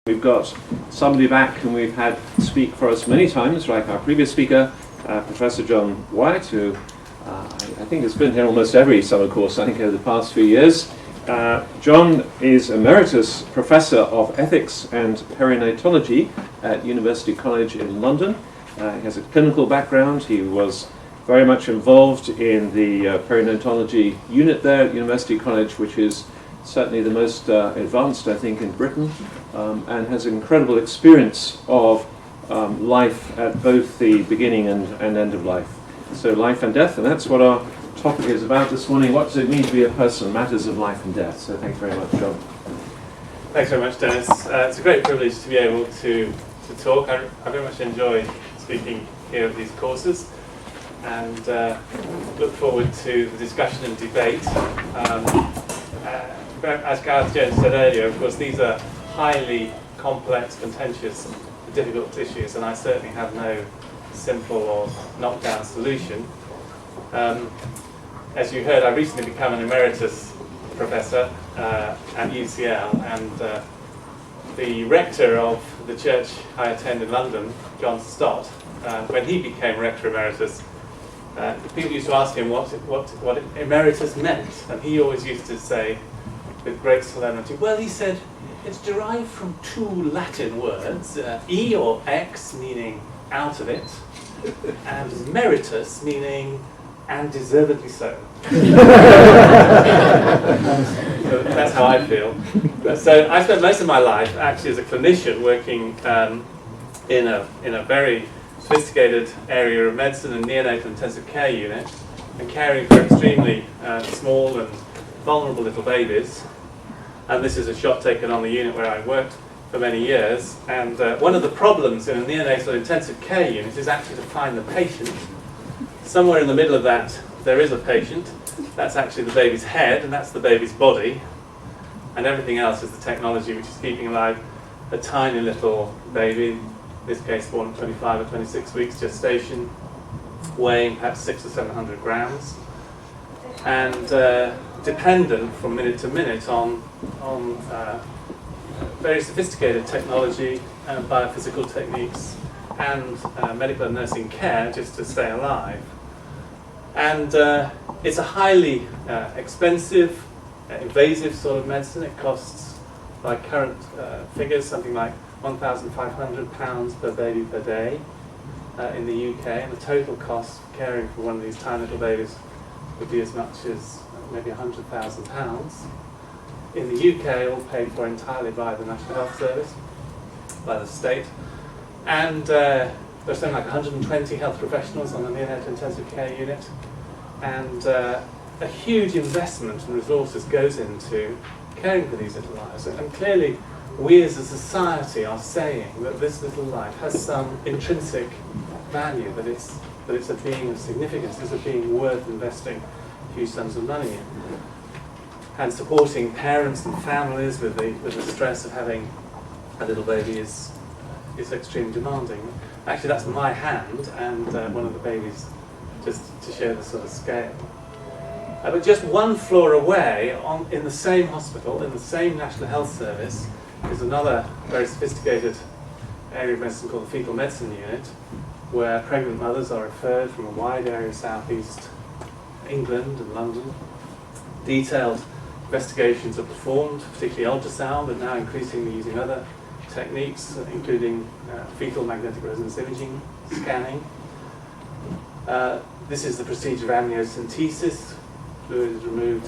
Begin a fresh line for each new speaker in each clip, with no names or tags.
We've got somebody back whom we've had speak for us many times, like our previous speaker, Professor John Wyatt, who I think has been here almost every summer course, I think, over the past few years. John is Emeritus Professor of Ethics and Perinatology at University College in London. He has a clinical background. He was very much involved in the perinatology unit there at University College, which is certainly the most advanced, I think, in Britain, and has incredible experience of life at both the beginning and end of life. So life and death, and that's what our topic is about this morning. What does it mean to be a person? Matters of life and death. So thanks very much, John.
Thanks very much, Dennis. It's a great privilege to be able to talk. I very much enjoy speaking here at these courses, and look forward to the discussion and debate. As Gareth Jones said earlier, of course, these are highly complex, contentious, difficult issues, and I certainly have no simple or knockdown solution. As you heard, I've recently become an emeritus professor at UCL, and the rector of the church I attend in London, John Stott, when he became rector emeritus, people used to ask him what emeritus meant, and he always used to say, with great solemnity, well, he said, it's derived from two Latin words, e or ex, meaning out of it, and meritus, meaning and deservedly so. So that's how I feel. So I spent most of my life actually as a clinician working in a very sophisticated area of medicine and neonatal intensive care unit, and caring for extremely small and vulnerable little babies. And this is a shot taken on the unit where I worked for many years. And one of the problems in a neonatal intensive care unit is actually to find the patient. Somewhere in the middle of that, there is a patient. That's actually the baby's head, and that's the baby's body. And everything else is the technology which is keeping alive a tiny little baby, in this case born at 25 or 26 weeks gestation, weighing perhaps 600 or 700 grams. And dependent from minute to minute on very sophisticated technology and biophysical techniques and medical and nursing care just to stay alive. And it's a highly expensive, invasive sort of medicine. It costs, by current figures, something like £1,500 per baby per day in the UK, and the total cost of caring for one of these tiny little babies would be as much as maybe £100,000. In the UK, all paid for entirely by the National Health Service, by the state. And there's something like 120 health professionals on the neonatal intensive care unit. And a huge investment and resources goes into caring for these little lives. And clearly, we as a society are saying that this little life has some intrinsic value, that it's a being of significance, it's a being worth investing huge sums of money in. And supporting parents and families with the stress of having a little baby is extremely demanding. Actually, that's my hand and one of the babies, just to show the sort of scale. But just one floor away, in the same hospital, in the same National Health Service, is another very sophisticated area of medicine called the Fetal Medicine Unit, where pregnant mothers are referred from a wide area of southeast England and London. Detailed investigations are performed, particularly ultrasound, but now increasingly using other techniques, including fetal magnetic resonance imaging, scanning. This is the procedure of amniocentesis. Fluid is removed,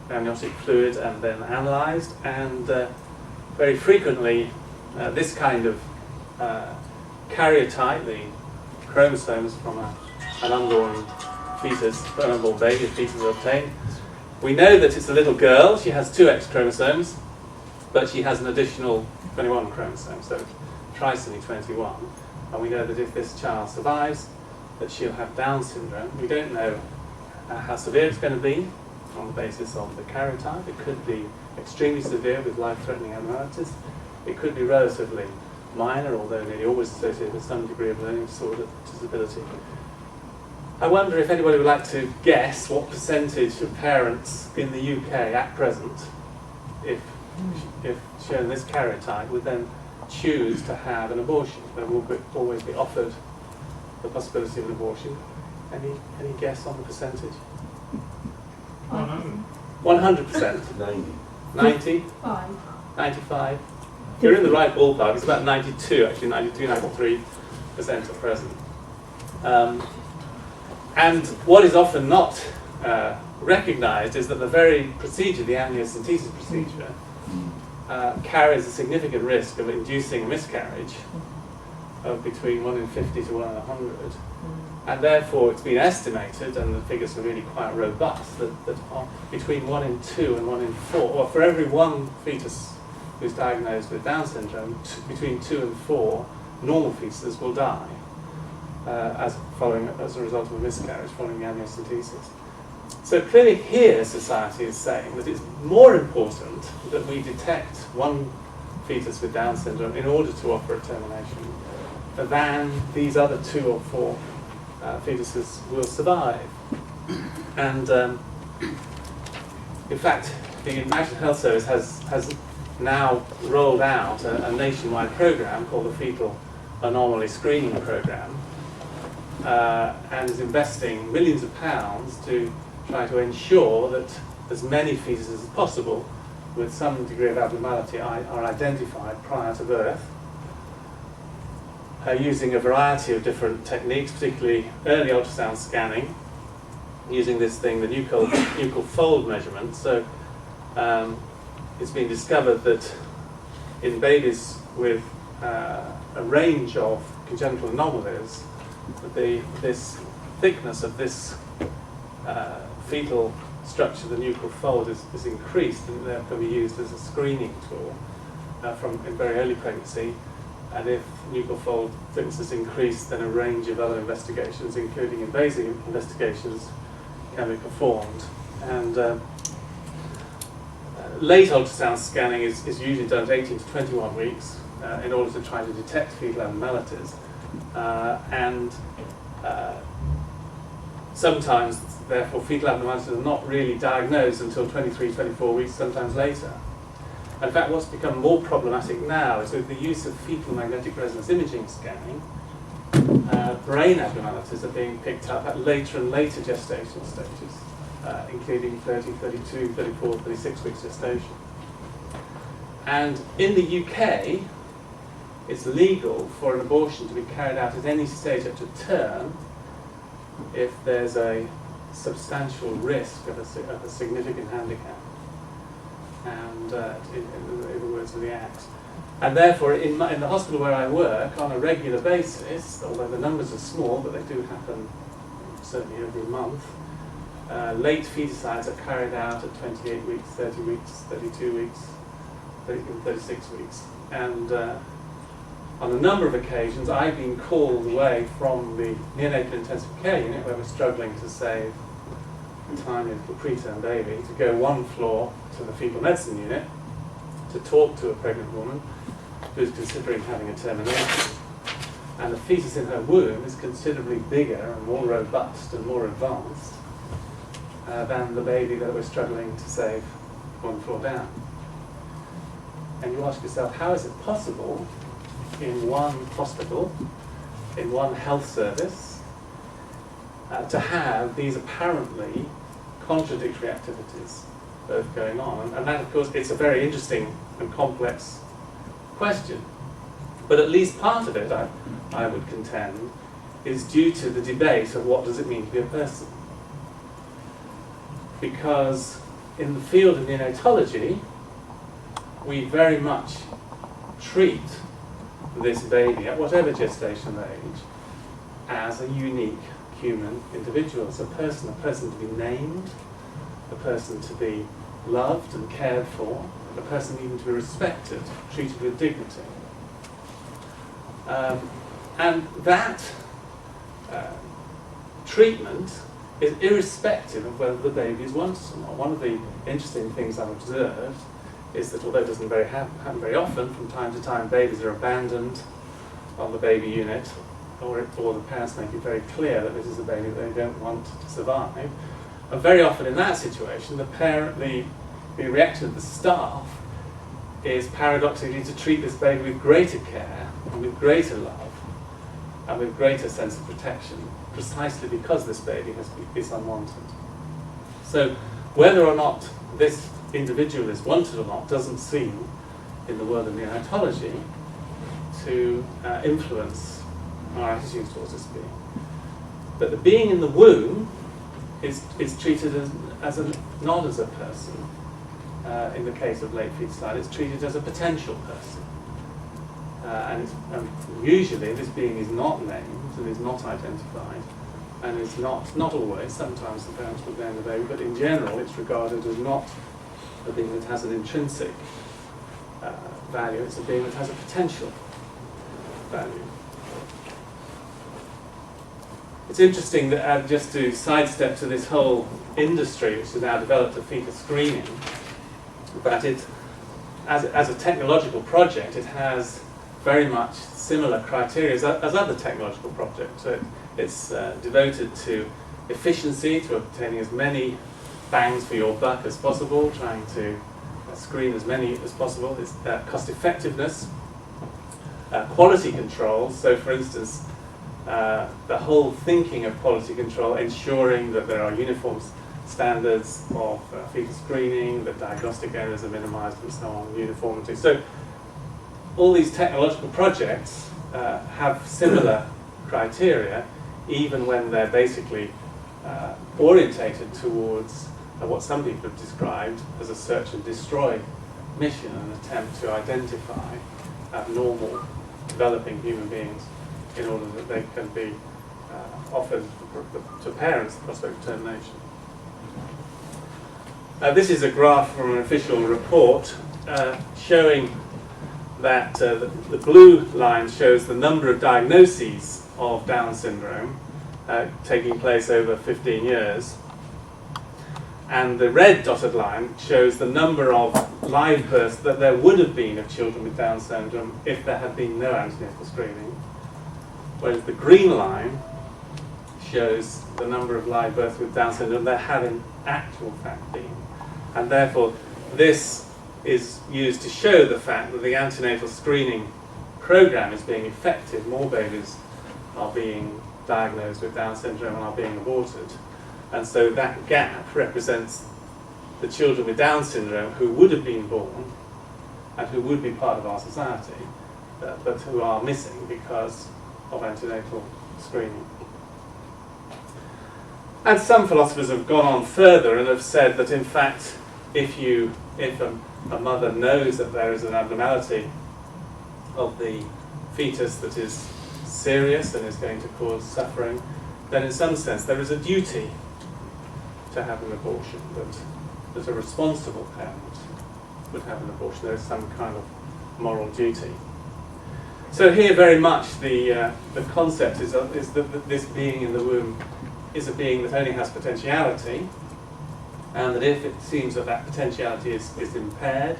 amniotic fluid, and then analysed. And very frequently, this kind of karyotype, the chromosomes from an unborn fetus, an unborn baby, fetus are obtained. We know that it's a little girl. She has 2 X chromosomes, but she has an additional 21 chromosomes, so trisomy 21. And we know that if this child survives, that she'll have Down syndrome. We don't know how severe it's going to be on the basis of the karyotype. It could be extremely severe with life-threatening abnormalities. It could be relatively minor, although nearly always associated with some degree of learning disorder, disability. I wonder if anybody would like to guess what percentage of parents in the UK at present, if if shown this karyotype, would then choose to have an abortion. They will always be offered the possibility of an abortion. Any guess on the percentage? 100%. 90? 95? You're in the right ballpark. It's about 92, actually, 92, 93% at present. And what is often not recognised is that the very procedure, the amniocentesis procedure, carries a significant risk of inducing miscarriage of between 1 in 50 to 1 in 100. And therefore it's been estimated, and the figures are really quite robust, that between 1 in 2 and 1 in 4, or for every one fetus who's diagnosed with Down syndrome, between 2 and 4 normal fetuses will die as a result of a miscarriage following the amniocentesis. So clearly here society is saying that it's more important that we detect one fetus with Down syndrome in order to offer a termination than these other 2 or 4 fetuses will survive. And in fact, the National Health Service has now rolled out a nationwide program called the Fetal Anomaly Screening Program, and is investing millions of pounds to try to ensure that as many fetuses as possible with some degree of abnormality are identified prior to birth, using a variety of different techniques, particularly early ultrasound scanning, using this thing, the nuchal fold measurement. So it's been discovered that in babies with a range of congenital anomalies, this thickness of this fetal structure, the nuchal fold, is increased, and therefore can be used as a screening tool in very early pregnancy. And if nuchal fold thickness is increased, then a range of other investigations, including invasive investigations, can be performed. And late ultrasound scanning is usually done at 18 to 21 weeks in order to try to detect fetal abnormalities. And sometimes, therefore, fetal abnormalities are not really diagnosed until 23, 24 weeks, sometimes later. In fact, what's become more problematic now is with the use of fetal magnetic resonance imaging scanning, brain abnormalities are being picked up at later and later gestational stages, including 30, 32, 34, 36 weeks gestation. And in the UK, it's legal for an abortion to be carried out at any stage up to term if there's a substantial risk of a significant handicap, and in the words of the Act. And therefore, in the hospital where I work, on a regular basis, although the numbers are small, but they do happen certainly every month, late feticides are carried out at 28 weeks, 30 weeks, 32 weeks, 36 weeks. And on a number of occasions, I've been called away from the neonatal intensive care unit, where we're struggling to save a tiny little preterm baby, to go one floor to the fetal medicine unit to talk to a pregnant woman who's considering having a termination. And the fetus in her womb is considerably bigger and more robust and more advanced than the baby that we're struggling to save one floor down. And you ask yourself, how is it possible in one hospital, in one health service, to have these apparently contradictory activities both going on? And that, of course, it's a very interesting and complex question. But at least part of it, I would contend, is due to the debate of what does it mean to be a person. Because in the field of neonatology, we very much treat this baby, at whatever gestational age, as a unique human individual. It's a person to be named, a person to be loved and cared for, a person even to be respected, treated with dignity. And that treatment is irrespective of whether the baby is wanted or not. One of the interesting things I've observed is that, although it doesn't happen very often, from time to time babies are abandoned on the baby unit, or the parents make it very clear that this is a baby that they don't want to survive. And very often in that situation, the reaction of the staff is paradoxically to treat this baby with greater care, and with greater love, and with greater sense of protection, precisely because this baby is unwanted. So whether or not this individual is wanted or not doesn't seem, in the world of neonatology, to influence our attitudes towards this being. But the being in the womb is treated not as a person. In the case of late feticide, it's treated as a potential person. And usually this being is not named and is not identified, and is not always, sometimes the parents would name the baby, but in general it's regarded as not a being that has an intrinsic value, it's a being that has a potential value. It's interesting that, just to sidestep to this whole industry which has now developed of fetus screening, but it, as a technological project, it has very much similar criteria as other technological projects. So it's devoted to efficiency, to obtaining as many bangs for your buck as possible, trying to screen as many as possible. It's cost effectiveness, quality control. So for instance, the whole thinking of quality control, ensuring that there are uniform standards of fetal screening, that diagnostic errors are minimized and so on, uniformity. So all these technological projects have similar criteria, even when they're basically orientated towards what some people have described as a search and destroy mission, an attempt to identify abnormal developing human beings in order that they can be offered to parents the prospect of termination. This is a graph from an official report showing that the blue line shows the number of diagnoses of Down syndrome taking place over 15 years. And the red dotted line shows the number of live births that there would have been of children with Down syndrome if there had been no antenatal screening. Whereas the green line shows the number of live births with Down syndrome there had in actual fact been. And therefore, this is used to show the fact that the antenatal screening program is being effective. More babies are being diagnosed with Down syndrome and are being aborted. And so that gap represents the children with Down syndrome who would have been born and who would be part of our society, but who are missing because of antenatal screening. And some philosophers have gone on further and have said that in fact, if a mother knows that there is an abnormality of the fetus that is serious and is going to cause suffering, then in some sense there is a duty to have an abortion, that a responsible parent would have an abortion. There is some kind of moral duty. So here very much the concept is that this being in the womb is a being that only has potentiality, and that if it seems that that potentiality is impaired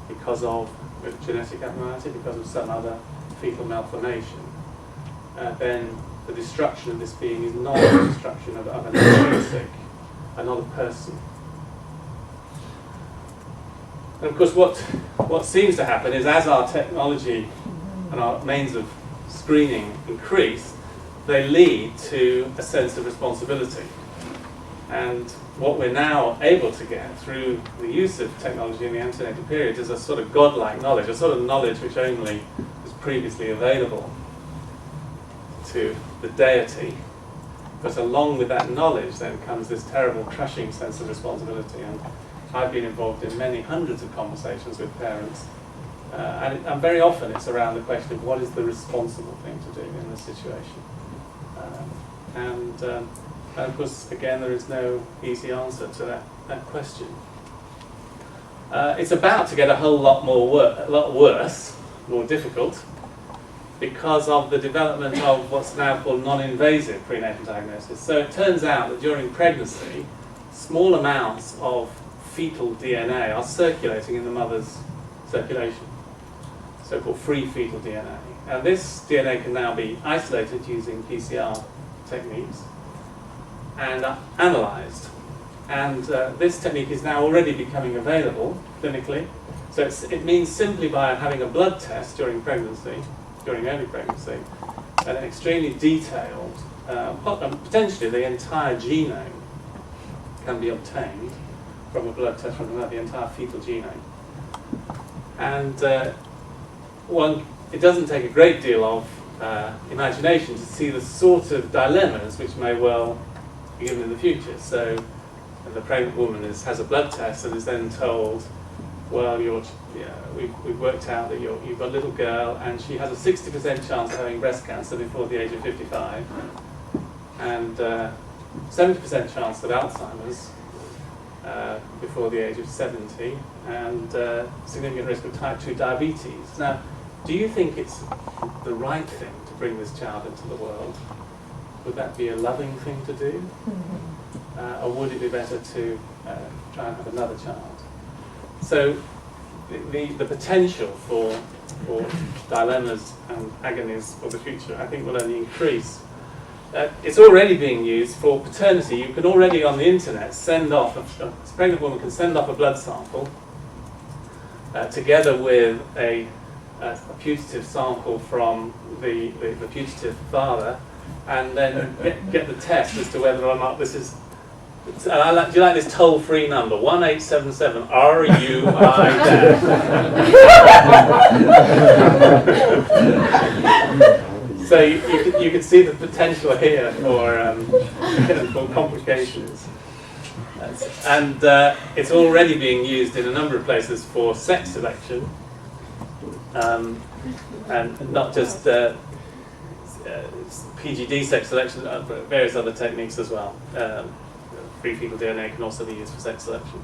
because of a genetic abnormality, because of some other fetal malformation, then the destruction of this being is not the destruction of an intrinsic, another person. And of course what seems to happen is as our technology and our means of screening increase, they lead to a sense of responsibility. And what we're now able to get through the use of technology in the antenatal period is a sort of godlike knowledge, a sort of knowledge which only was previously available to the deity. But along with that knowledge then comes this terrible crushing sense of responsibility. And I've been involved in many hundreds of conversations with parents, and very often it's around the question of what is the responsible thing to do in this situation. And of course, again, there is no easy answer to that question. It's about to get a whole lot worse, more difficult, because of the development of what's now called non-invasive prenatal diagnosis. So it turns out that during pregnancy, small amounts of fetal DNA are circulating in the mother's circulation, so-called free fetal DNA. And this DNA can now be isolated using PCR techniques and analysed. And this technique is now already becoming available clinically. So it means simply by having a blood test during pregnancy, during early pregnancy, an extremely detailed, potentially the entire genome can be obtained from a blood test from the entire fetal genome. And it doesn't take a great deal of imagination to see the sort of dilemmas which may well be given in the future. So the pregnant woman has a blood test and is then told, well, we've worked out that you've got a little girl and she has a 60% chance of having breast cancer before the age of 55 and 70% chance of Alzheimer's before the age of 70 and significant risk of type 2 diabetes. Now, do you think it's the right thing to bring this child into the world? Would that be a loving thing to do? Or would it be better to try and have another child? So the potential for dilemmas and agonies for the future, I think, will only increase. It's already being used for paternity. You can already on the internet send off, a pregnant woman can send off a blood sample together with a putative sample from the putative father, and then get the test as to whether or not this is. Do you like this toll-free number? 1877 RUI So you can see the potential here for complications. And it's already being used in a number of places for sex selection, and not just PGD sex selection, but various other techniques as well. Free fetal DNA can also be used for sex selection.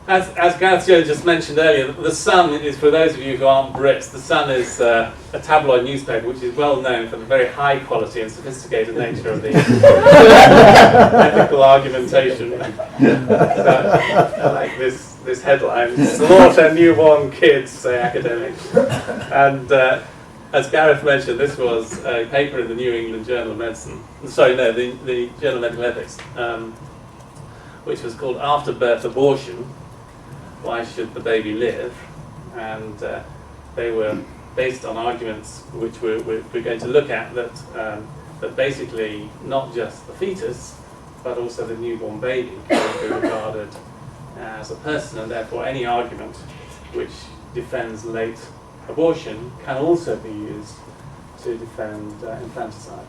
As Gareth Jones just mentioned earlier, The Sun is, for those of you who aren't Brits, The Sun is a tabloid newspaper which is well known for the very high quality and sophisticated nature of the ethical argumentation. I like this headline: "Slaughter newborn kids," say academics. And as Gareth mentioned, this was a paper in the New England Journal of Medicine. Sorry, no, the Journal of Medical Ethics, which was called "After Birth Abortion: Why Should the Baby Live?" And they were based on arguments which we're going to look at, that basically not just the fetus, but also the newborn baby can be regarded as a person, and therefore any argument which defends late abortion can also be used to defend infanticide.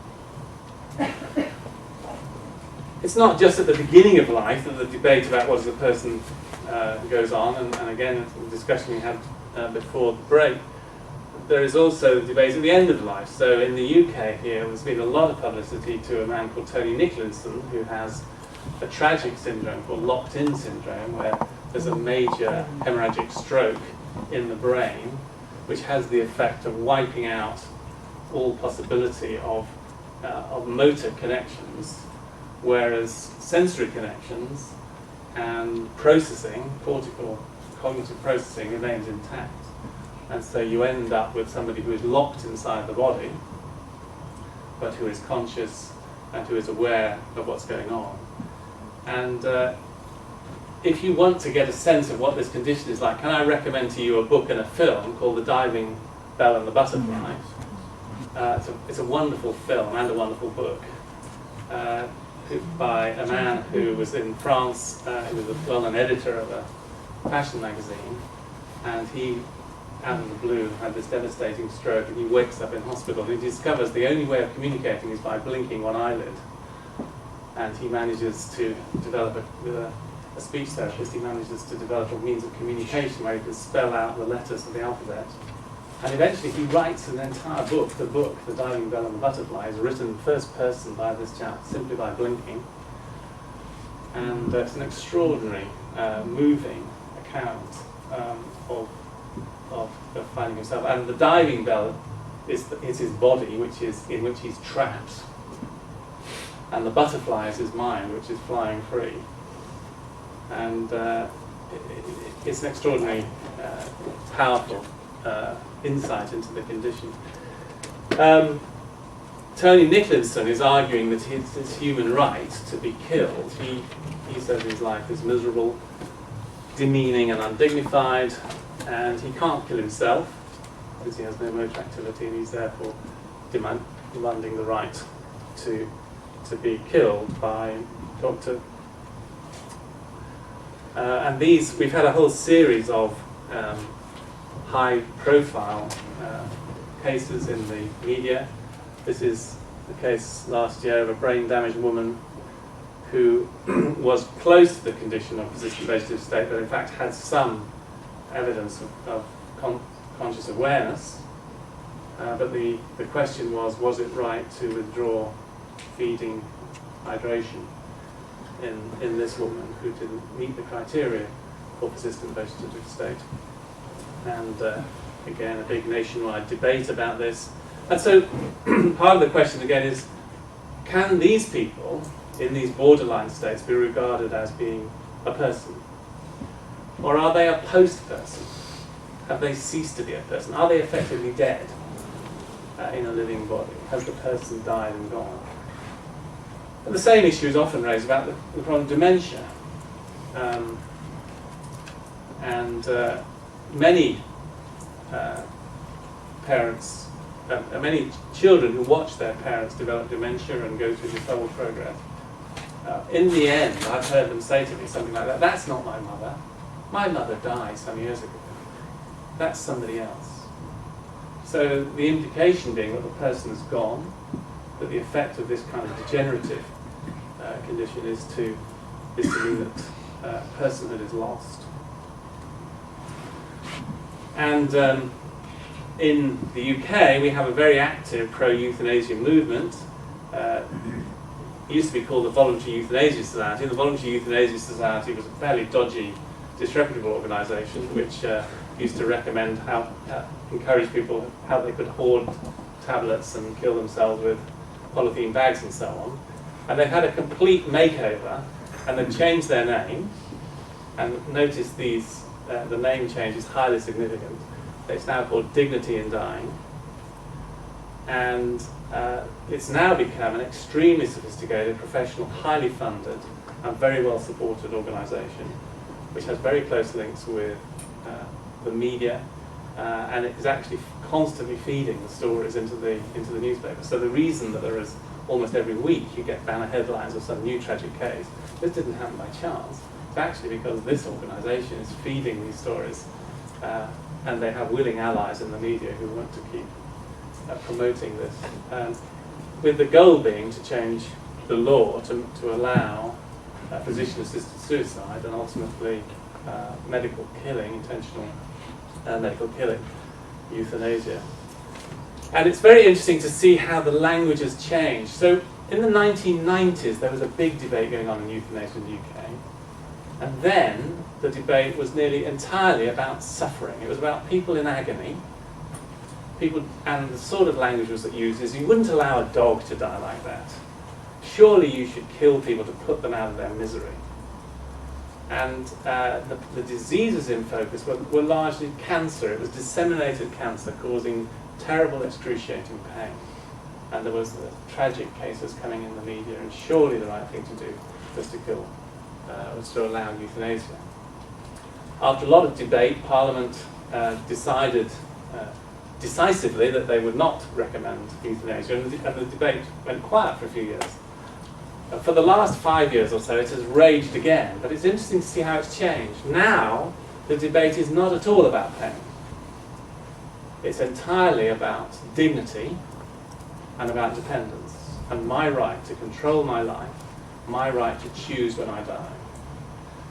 It's not just at the beginning of life that the debate about what is a person goes on, and again, the discussion we had before the break, there is also the debate at the end of life. So in the UK here, there's been a lot of publicity to a man called Tony Nicholson, who has a tragic syndrome called locked-in syndrome, where there's a major hemorrhagic stroke in the brain, which has the effect of wiping out all possibility of motor connections, whereas sensory connections and processing, cortical cognitive processing, remains intact. And so you end up with somebody who is locked inside the body, but who is conscious and who is aware of what's going on. And if you want to get a sense of what this condition is like, can I recommend to you a book and a film called The Diving Bell and the Butterfly? It's a wonderful film and a wonderful book by a man who was in France. He was a well-known editor of a fashion magazine, and he, out of the blue, had this devastating stroke, and he wakes up in hospital and he discovers the only way of communicating is by blinking one eyelid. And he manages to develop, with a speech therapist, he manages to develop a means of communication where he can spell out the letters of the alphabet. And eventually he writes an entire book. The book, The Diving Bell and the Butterfly, is written first person by this chap simply by blinking. And it's an extraordinary, moving account of finding himself. And the diving bell is his body, in which he's trapped. And the butterfly is his mind, which is flying free. And it's an extraordinary, powerful insight into the condition. Tony Nicholson is arguing that it's his human right to be killed. He says his life is miserable, demeaning and undignified, and he can't kill himself because he has no motor activity, and he's therefore demanding the right to be killed by Dr. And we've had a whole series of high-profile cases in the media. This is the case last year of a brain-damaged woman who was close to the condition of persistent vegetative state, but in fact had some evidence of conscious awareness. But the question was it right to withdraw feeding, hydration in this woman who didn't meet the criteria for persistent vegetative state? And again, a big nationwide debate about this. And so part of the question again is, can these people in these borderline states be regarded as being a person? Or are they a post-person? Have they ceased to be a person? Are they effectively dead in a living body? Has the person died and gone? And the same issue is often raised about the problem of dementia. Many parents, many children who watch their parents develop dementia and go through this whole progress, in the end, I've heard them say to me something like that: "That's not my mother. My mother died some years ago. That's somebody else." So the implication being that the person is gone, that the effect of this kind of degenerative condition is to mean that personhood is lost. And in the UK, we have a very active pro-euthanasia movement. It used to be called the Voluntary Euthanasia Society. The Voluntary Euthanasia Society was a fairly dodgy, disreputable organisation which used to recommend encourage people how they could hoard tablets and kill themselves with polythene bags and so on. And they've had a complete makeover, and they've changed their name. And notice the name change is highly significant. It's now called Dignity in Dying. And it's now become an extremely sophisticated, professional, highly funded, and very well supported organisation, which has very close links with the media, and it is actually constantly feeding the stories into the newspaper. So the reason that there is almost every week you get banner headlines of some new tragic case, this didn't happen by chance. It's actually because this organisation is feeding these stories, and they have willing allies in the media who want to keep promoting this, with the goal being to change the law to allow physician-assisted suicide and ultimately medical killing, intentional medical killing, euthanasia. And it's very interesting to see how the language has changed. So in the 1990s, there was a big debate going on in euthanasia in the UK. And then the debate was nearly entirely about suffering. It was about people in agony. And the sort of language was used is, you wouldn't allow a dog to die like that. Surely you should kill people to put them out of their misery. And the diseases in focus were largely cancer. It was disseminated cancer causing terrible, excruciating pain. And there was tragic cases coming in the media, and surely the right thing to do was to allow euthanasia. After a lot of debate, Parliament decided decisively that they would not recommend euthanasia, and the debate went quiet for a few years. For the last 5 years or so, it has raged again, but it's interesting to see how it's changed. Now, the debate is not at all about pain. It's entirely about dignity and about dependence, and my right to control my life, my right to choose when I die.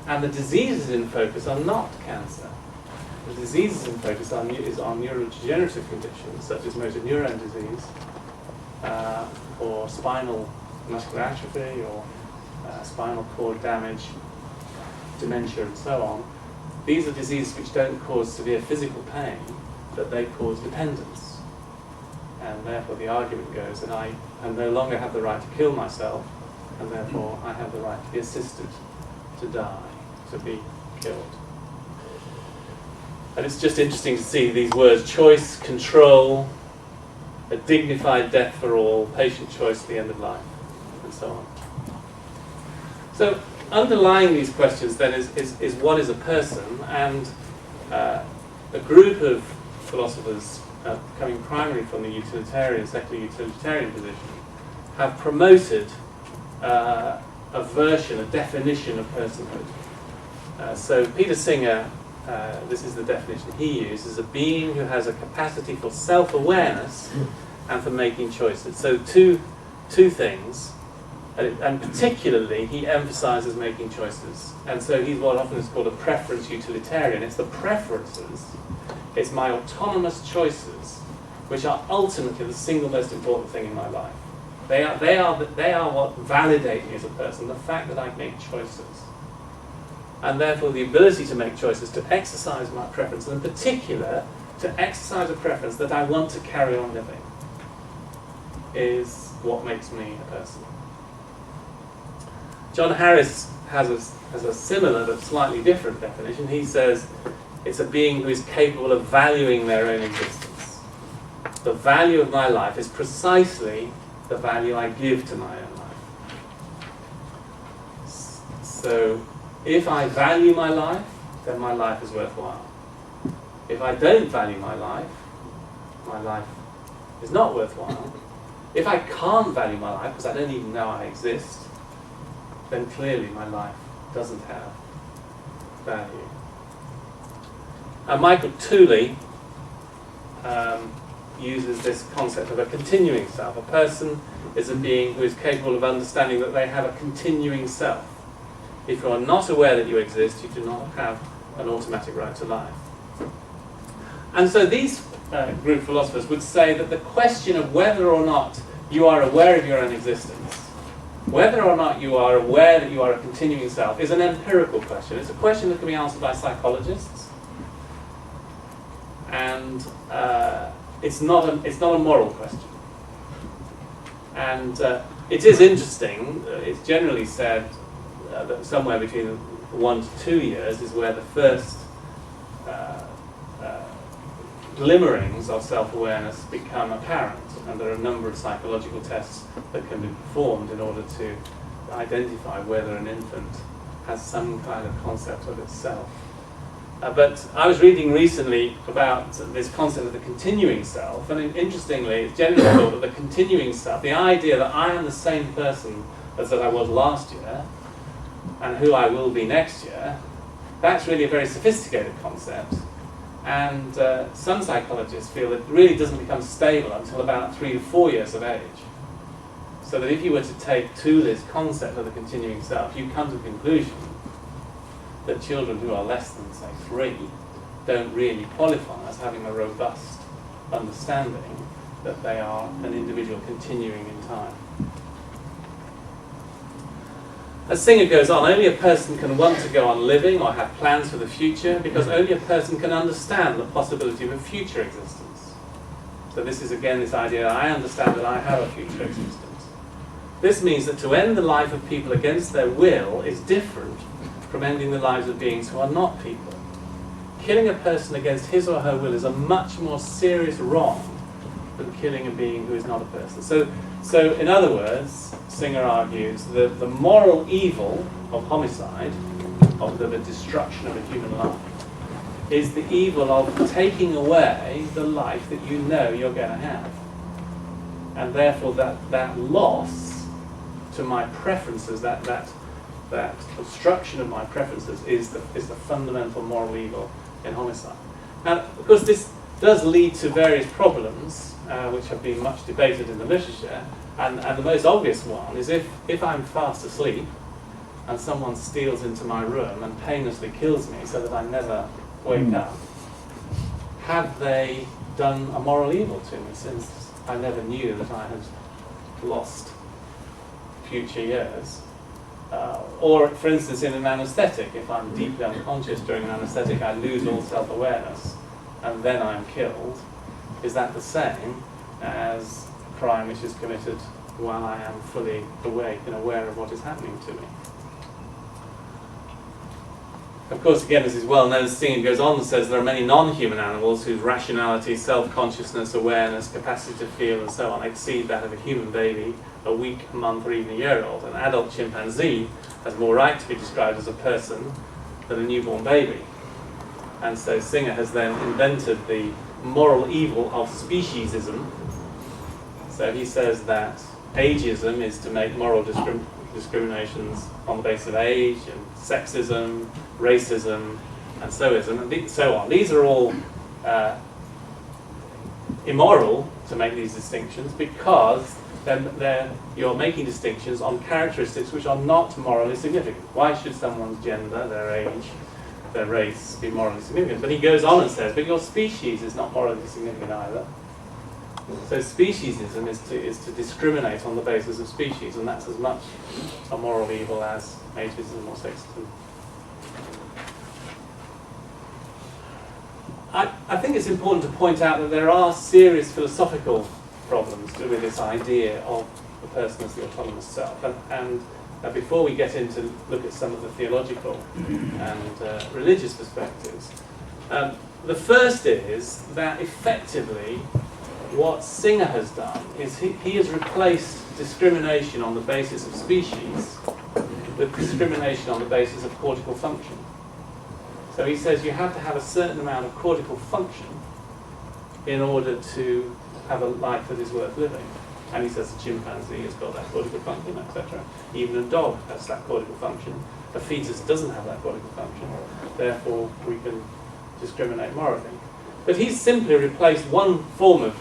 And the diseases in focus are not cancer. The diseases in focus are neurodegenerative conditions, such as motor neurone disease, or spinal muscular atrophy, or spinal cord damage, dementia, and so on. These are diseases which don't cause severe physical pain, but they cause dependence. And therefore the argument goes that I no longer have the right to kill myself, and therefore I have the right to be assisted to die, to be killed. And it's just interesting to see these words: choice, control, a dignified death for all, patient choice at the end of life, and so on. So underlying these questions then is what is a person, and a group of philosophers coming primarily from the utilitarian, secular utilitarian position, have promoted a version, a definition of personhood. So Peter Singer, this is the definition he uses, a being who has a capacity for self-awareness and for making choices. So two things, and particularly he emphasizes making choices. And so he's what often is called a preference utilitarian. It's the preferences, it's my autonomous choices, which are ultimately the single most important thing in my life. They are what validate me as a person, the fact that I make choices. And therefore the ability to make choices, to exercise my preference, and in particular, to exercise a preference that I want to carry on living, is what makes me a person. John Harris has a similar but slightly different definition. He says it's a being who is capable of valuing their own existence. The value of my life is precisely the value I give to my own life. So if I value my life, then my life is worthwhile. If I don't value my life is not worthwhile. If I can't value my life because I don't even know I exist, then clearly my life doesn't have value. And Michael Tooley uses this concept of a continuing self. A person is a being who is capable of understanding that they have a continuing self. If you are not aware that you exist, you do not have an automatic right to life. And so these group philosophers would say that the question of whether or not you are aware of your own existence, whether or not you are aware that you are a continuing self, is an empirical question. It's a question that can be answered by psychologists, and it's not a moral question. And it is interesting. It's generally said that somewhere between 1 to 2 years is where the first glimmerings of self-awareness become apparent, and there are a number of psychological tests that can be performed in order to identify whether an infant has some kind of concept of itself. But I was reading recently about this concept of the continuing self, and interestingly, it's generally thought that the continuing self, the idea that I am the same person as that I was last year, and who I will be next year, that's really a very sophisticated concept. And some psychologists feel it really doesn't become stable until about 3 to 4 years of age. So that if you were to take Tooley's concept of the continuing self, you come to the conclusion that children who are less than, say, 3 don't really qualify as having a robust understanding that they are an individual continuing in time. As Singer goes on, only a person can want to go on living or have plans for the future because only a person can understand the possibility of a future existence. So this is again this idea, I understand that I have a future existence. This means that to end the life of people against their will is different from ending the lives of beings who are not people. Killing a person against his or her will is a much more serious wrong than killing a being who is not a person. So in other words, Singer argues that the moral evil of homicide, of the destruction of a human life, is the evil of taking away the life that you know you're going to have. And therefore that loss to my preferences, that obstruction of my preferences is the fundamental moral evil in homicide. Now, of course, this does lead to various problems, which have been much debated in the literature, and the most obvious one is if I'm fast asleep and someone steals into my room and painlessly kills me so that I never wake up, have they done a moral evil to me since I never knew that I had lost future years? Or, for instance, in an anaesthetic, if I'm deeply unconscious during an anaesthetic, I lose all self-awareness, and then I'm killed. Is that the same as a crime which is committed while I am fully awake and aware of what is happening to me? Of course, again, as is well known, Singer goes on and says there are many non-human animals whose rationality, self-consciousness, awareness, capacity to feel, and so on exceed that of a human baby, a week, a month, or even a year old. An adult chimpanzee has more right to be described as a person than a newborn baby. And so Singer has then invented the moral evil of speciesism. So he says that ageism is to make moral discriminations on the basis of age, and sexism, racism, and so on. These are all immoral to make these distinctions, because you're making distinctions on characteristics which are not morally significant. Why should someone's gender, their age, their race be morally significant? But he goes on and says, but your species is not morally significant either. So speciesism is to discriminate on the basis of species, and that's as much a moral evil as ageism or sexism. I think it's important to point out that there are serious philosophical problems with this idea of the person as the autonomous self. And before we get into look at some of the theological and religious perspectives, the first is that effectively what Singer has done is he has replaced discrimination on the basis of species with discrimination on the basis of cortical function. So he says you have to have a certain amount of cortical function in order to have a life that is worth living. And he says a chimpanzee has got that cortical function, etc. Even a dog has that cortical function. A fetus doesn't have that cortical function. Therefore, we can discriminate morally. But he's simply replaced one form of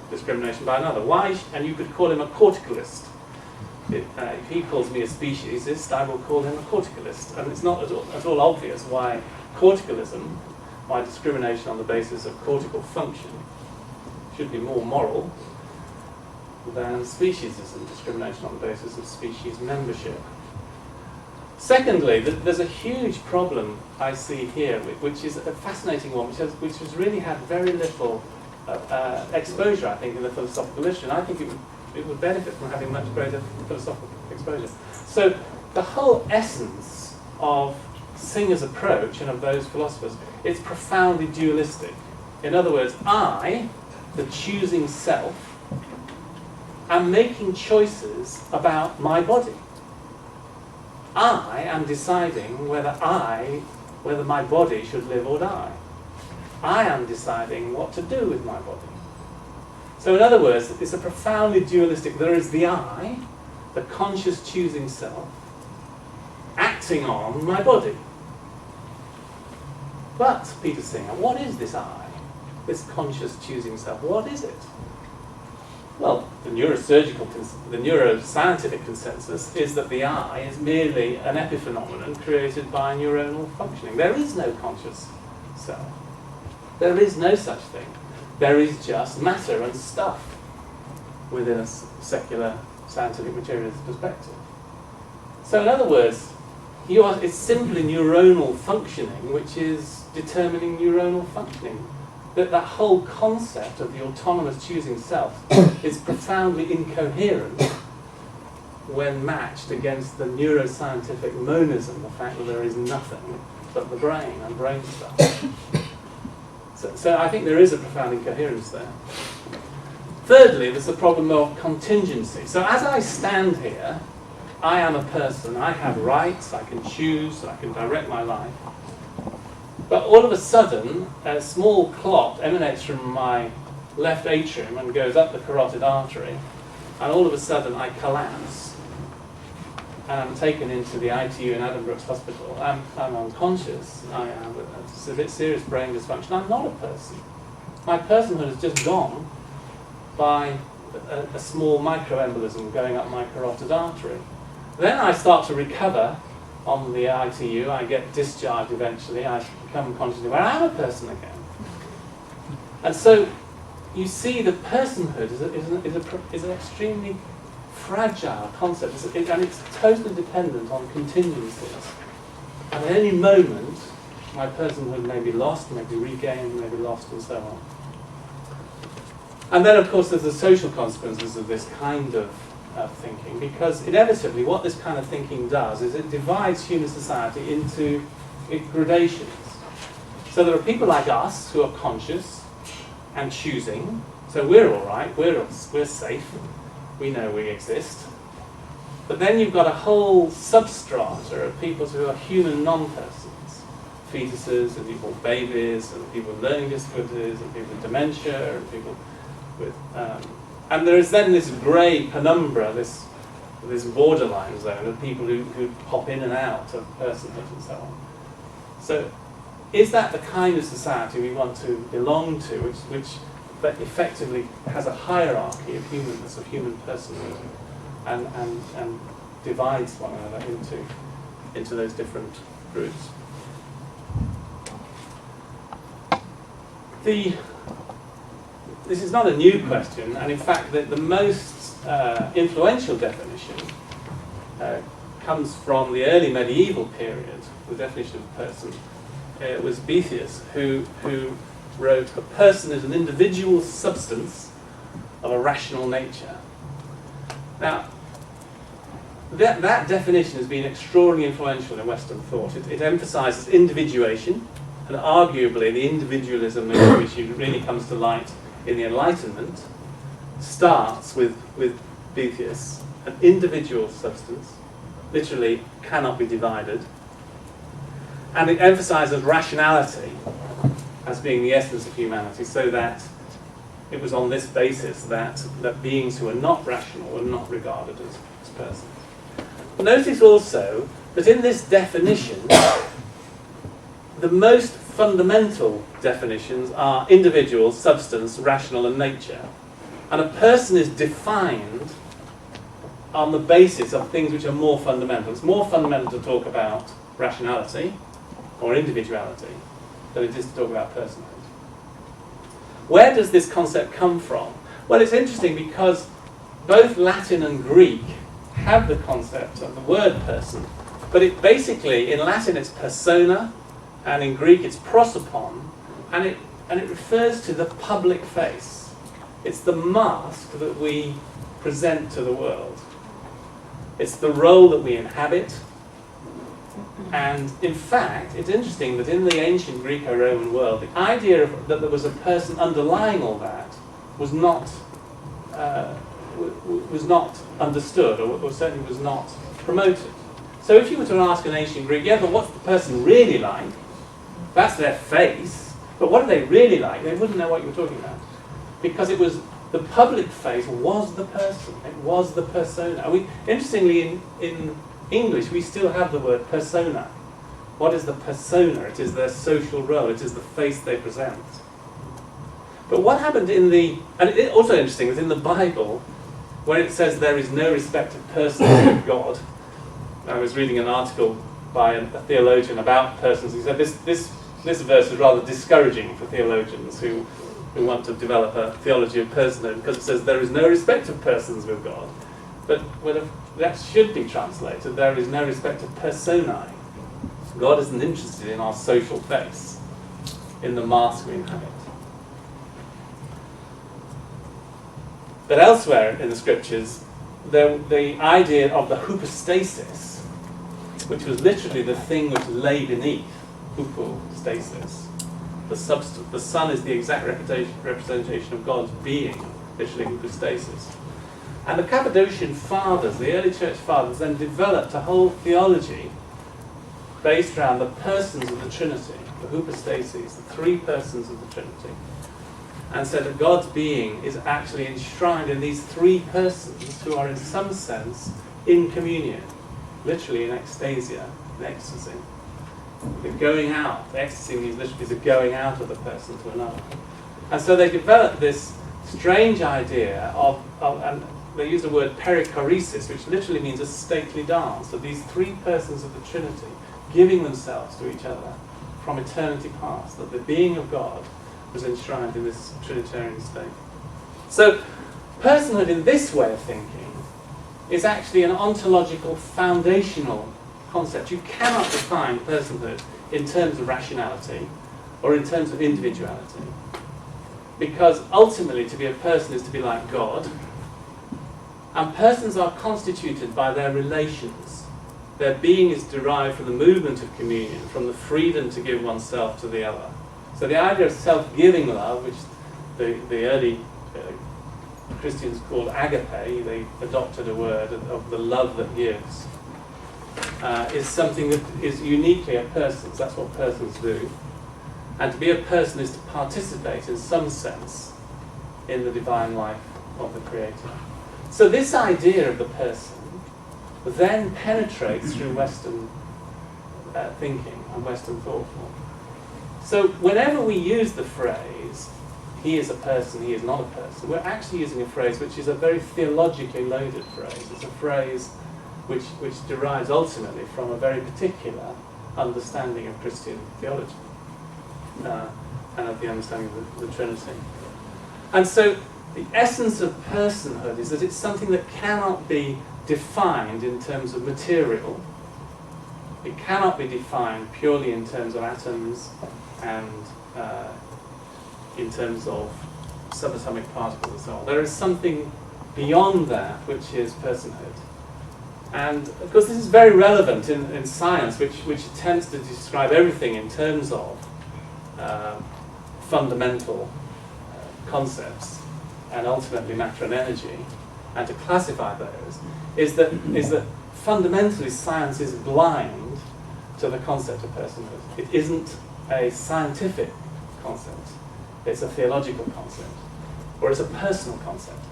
discrimination by another. And you could call him a corticalist. If he calls me a speciesist, I will call him a corticalist. And it's not at all obvious why corticalism, why discrimination on the basis of cortical function, should be more moral than speciesism, discrimination on the basis of species membership. Secondly, there's a huge problem I see here, which is a fascinating one, which has really had very little exposure, I think, in the philosophical literature, and I think it would benefit from having much greater philosophical exposure. So the whole essence of Singer's approach and of those philosophers, it's profoundly dualistic. In other words, I, the choosing self, am making choices about my body. I am deciding whether my body should live or die. I am deciding what to do with my body. So in other words, it's a profoundly dualistic, there is the I, the conscious choosing self, acting on my body. But, Peter Singer, what is this I, this conscious choosing self? What is it? Well, the neuroscientific consensus is that the I is merely an epiphenomenon created by neuronal functioning. There is no conscious self. There is no such thing. There is just matter and stuff within a secular scientific materialist perspective. So in other words, it's simply neuronal functioning which is determining neuronal functioning. That whole concept of the autonomous choosing self is profoundly incoherent when matched against the neuroscientific monism, the fact that there is nothing but the brain and brain stuff. So I think there is a profound incoherence there. Thirdly, there's the problem of contingency. So as I stand here, I am a person, I have rights, I can choose, I can direct my life. But all of a sudden, a small clot emanates from my left atrium and goes up the carotid artery, and all of a sudden I collapse, and I'm taken into the ITU in Adam Brooks Hospital. I'm unconscious, I have a bit serious brain dysfunction. I'm not a person. My personhood has just gone by a small microembolism going up my carotid artery. Then I start to recover on the ITU, I get discharged eventually, I become conscious where I am a person again. And so you see the personhood is an extremely fragile concept, and it's totally dependent on contingencies. And at any moment, my personhood may be lost, may be regained, may be lost, and so on. And then, of course, there's the social consequences of this kind of thinking, because inevitably what this kind of thinking does is it divides human society into gradations. So there are people like us who are conscious and choosing. So we're all right. We're safe. We know we exist. But then you've got a whole substrata of people who are human non-persons, fetuses and people with babies and people with learning difficulties and people with dementia and people with... and there is then this grey penumbra, this borderline zone of people who pop in and out of personhood and so on. So is that the kind of society we want to belong to, which effectively has a hierarchy of humanness, of human personhood, and divides one another into those different groups? This is not a new question, and in fact the most influential definition comes from the early medieval period. The definition of person was Boethius, who wrote, "A person is an individual substance of a rational nature." Now, that definition has been extraordinarily influential in Western thought. It emphasises individuation, and arguably the individualism which really comes to light in the Enlightenment starts with Boethius. An individual substance, literally cannot be divided. And it emphasises rationality as being the essence of humanity, so that it was on this basis that beings who are not rational were not regarded as persons. Notice also that in this definition, the most fundamental definitions are individual, substance, rational, and nature. And a person is defined on the basis of things which are more fundamental. It's more fundamental to talk about rationality or individuality than it is to talk about personhood. Where does this concept come from? Well, it's interesting because both Latin and Greek have the concept of the word person, but it basically, in Latin it's persona, and in Greek it's prosopon, and it refers to the public face. It's the mask that we present to the world. It's the role that we inhabit. And in fact, it's interesting that in the ancient Greco-Roman world, the idea that there was a person underlying all that was not understood, or certainly was not promoted. So if you were to ask an ancient Greek, yeah, but what's the person really like? That's their face. But what are they really like? They wouldn't know what you were talking about. Because it was the public face was the person. It was the persona. Interestingly, in English, we still have the word persona. What is the persona? It is their social role. It is the face they present. But what happened and it's also interesting that in the Bible, where it says there is no respect of persons with God, I was reading an article by a theologian about persons. He said this verse is rather discouraging for theologians who want to develop a theology of personhood, because it says there is no respect of persons with God. But that should be translated, there is no respect of personae. God isn't interested in our social face, in the mask we inhabit. But elsewhere in the scriptures, the idea of the hypostasis, which was literally the thing which lay beneath, hypostasis, the substance. The Son is the exact representation of God's being, literally hypostasis. And the Cappadocian fathers, the early church fathers, then developed a whole theology based around the persons of the Trinity, the hypostases, the three persons of the Trinity, and said that God's being is actually enshrined in these three persons who are in some sense in communion, literally in ecstasia, in ecstasy. The going out, the ecstasy means literally the going out of the person to another. And so they developed this strange idea of and they use the word perichoresis, which literally means a stately dance, of these three persons of the Trinity giving themselves to each other from eternity past, that the being of God was enshrined in this Trinitarian state. So personhood in this way of thinking is actually an ontological, foundational concept. You cannot define personhood in terms of rationality or in terms of individuality, because ultimately to be a person is to be like God, and persons are constituted by their relations. their being is derived from the movement of communion, from the freedom to give oneself to the other. So the idea of self-giving love, which the early Christians called agape, they adopted a word of the love that gives, is something that is uniquely a person's. That's what persons do. And to be a person is to participate in some sense in the divine life of the Creator. So this idea of the person then penetrates through Western thinking and Western thought form. So whenever we use the phrase, he is a person, he is not a person, we're actually using a phrase which is a very theologically loaded phrase. It's a phrase which derives ultimately from a very particular understanding of Christian theology and of the understanding of the Trinity. And so the essence of personhood is that it's something that cannot be defined in terms of material. It cannot be defined purely in terms of atoms and in terms of subatomic particles and so on. There is something beyond that which is personhood. And of course this is very relevant in science, which attempts to describe everything in terms of fundamental concepts and ultimately matter and energy, and to classify those, is that fundamentally science is blind to the concept of personhood. It isn't a scientific concept, it's a theological concept, or it's a personal concept.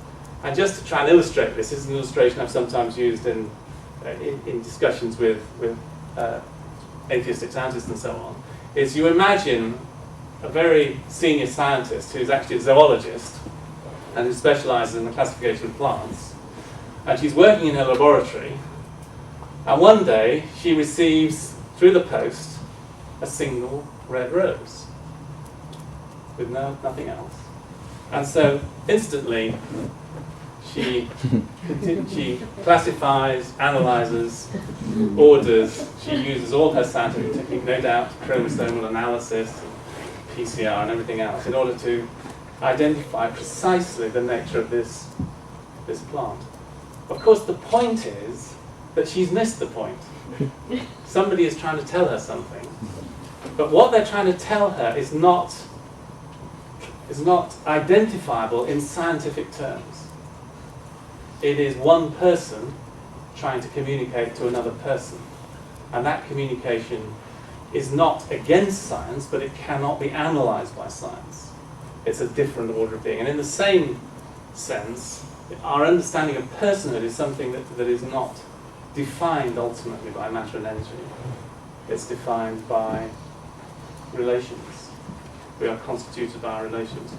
And just to try and illustrate this is an illustration I've sometimes used in discussions with atheistic scientists and so on, is you imagine a very senior scientist who's actually a zoologist and who specialises in the classification of plants, and she's working in her laboratory, and one day she receives through the post a single red rose with nothing else. And so instantly she classifies, analyses, orders, she uses all her scientific technique, no doubt chromosomal analysis, PCR and everything else, in order to identify precisely the nature of this plant. Of course the point is that she's missed the point. Somebody is trying to tell her something, but what they're trying to tell her is not identifiable in scientific terms. It is one person trying to communicate to another person, and that communication is not against science, but it cannot be analysed by science. It's a different order of being. And in the same sense, our understanding of personhood is something that is not defined ultimately by matter and energy. It's defined by relations. We are constituted by our relations.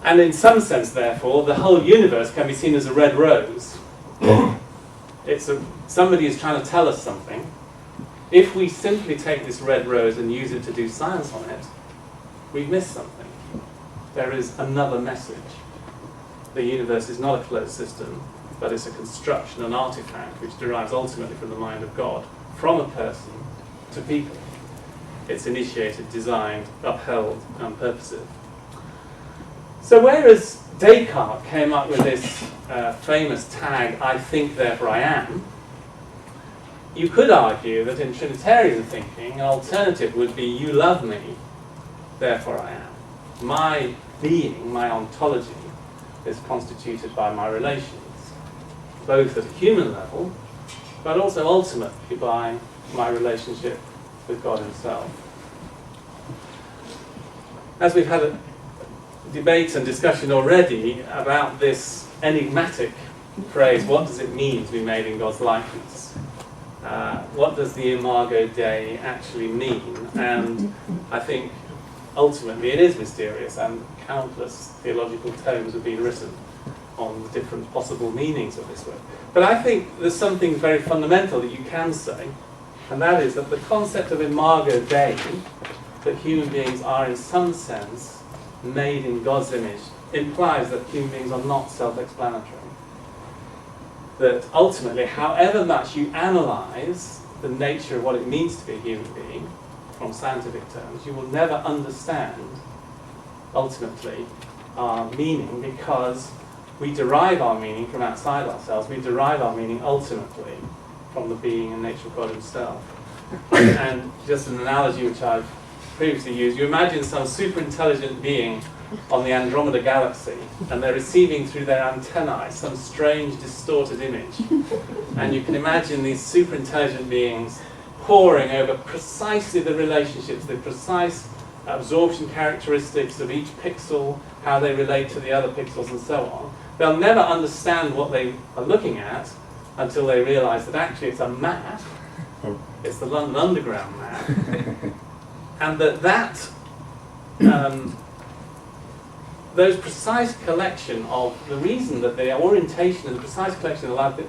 And in some sense, therefore, the whole universe can be seen as a red rose. Somebody is trying to tell us something. If we simply take this red rose and use it to do science on it, we've missed something. There is another message. The universe is not a closed system, but it's a construction, an artifact, which derives ultimately from the mind of God, from a person to people. It's initiated, designed, upheld, and purposive. So whereas Descartes came up with this famous tag, I think, therefore I am, you could argue that in Trinitarian thinking, an alternative would be, you love me, therefore I am. My being, my ontology, is constituted by my relations, both at a human level, but also ultimately by my relationship with God himself. As we've had a debate and discussion already about this enigmatic phrase, what does it mean to be made in God's likeness? What does the Imago Dei actually mean? And I think ultimately it is mysterious, and countless theological tomes have been written on the different possible meanings of this word. But I think there's something very fundamental that you can say, and that is that the concept of Imago Dei, that human beings are in some sense made in God's image, implies that human beings are not self-explanatory. That ultimately, however much you analyse the nature of what it means to be a human being, from scientific terms, you will never understand, ultimately, our meaning, because we derive our meaning from outside ourselves. We derive our meaning, ultimately, from the being and nature of God himself. And just an analogy which I've previously used, you imagine some super intelligent being on the Andromeda galaxy, and they're receiving through their antennae some strange distorted image. And you can imagine these super intelligent beings poring over precisely the relationships, the precise absorption characteristics of each pixel, how they relate to the other pixels and so on. They'll never understand what they are looking at until they realize that actually it's a map, it's the London Underground map, and that those precise collection of the reason that the orientation and the precise collection of life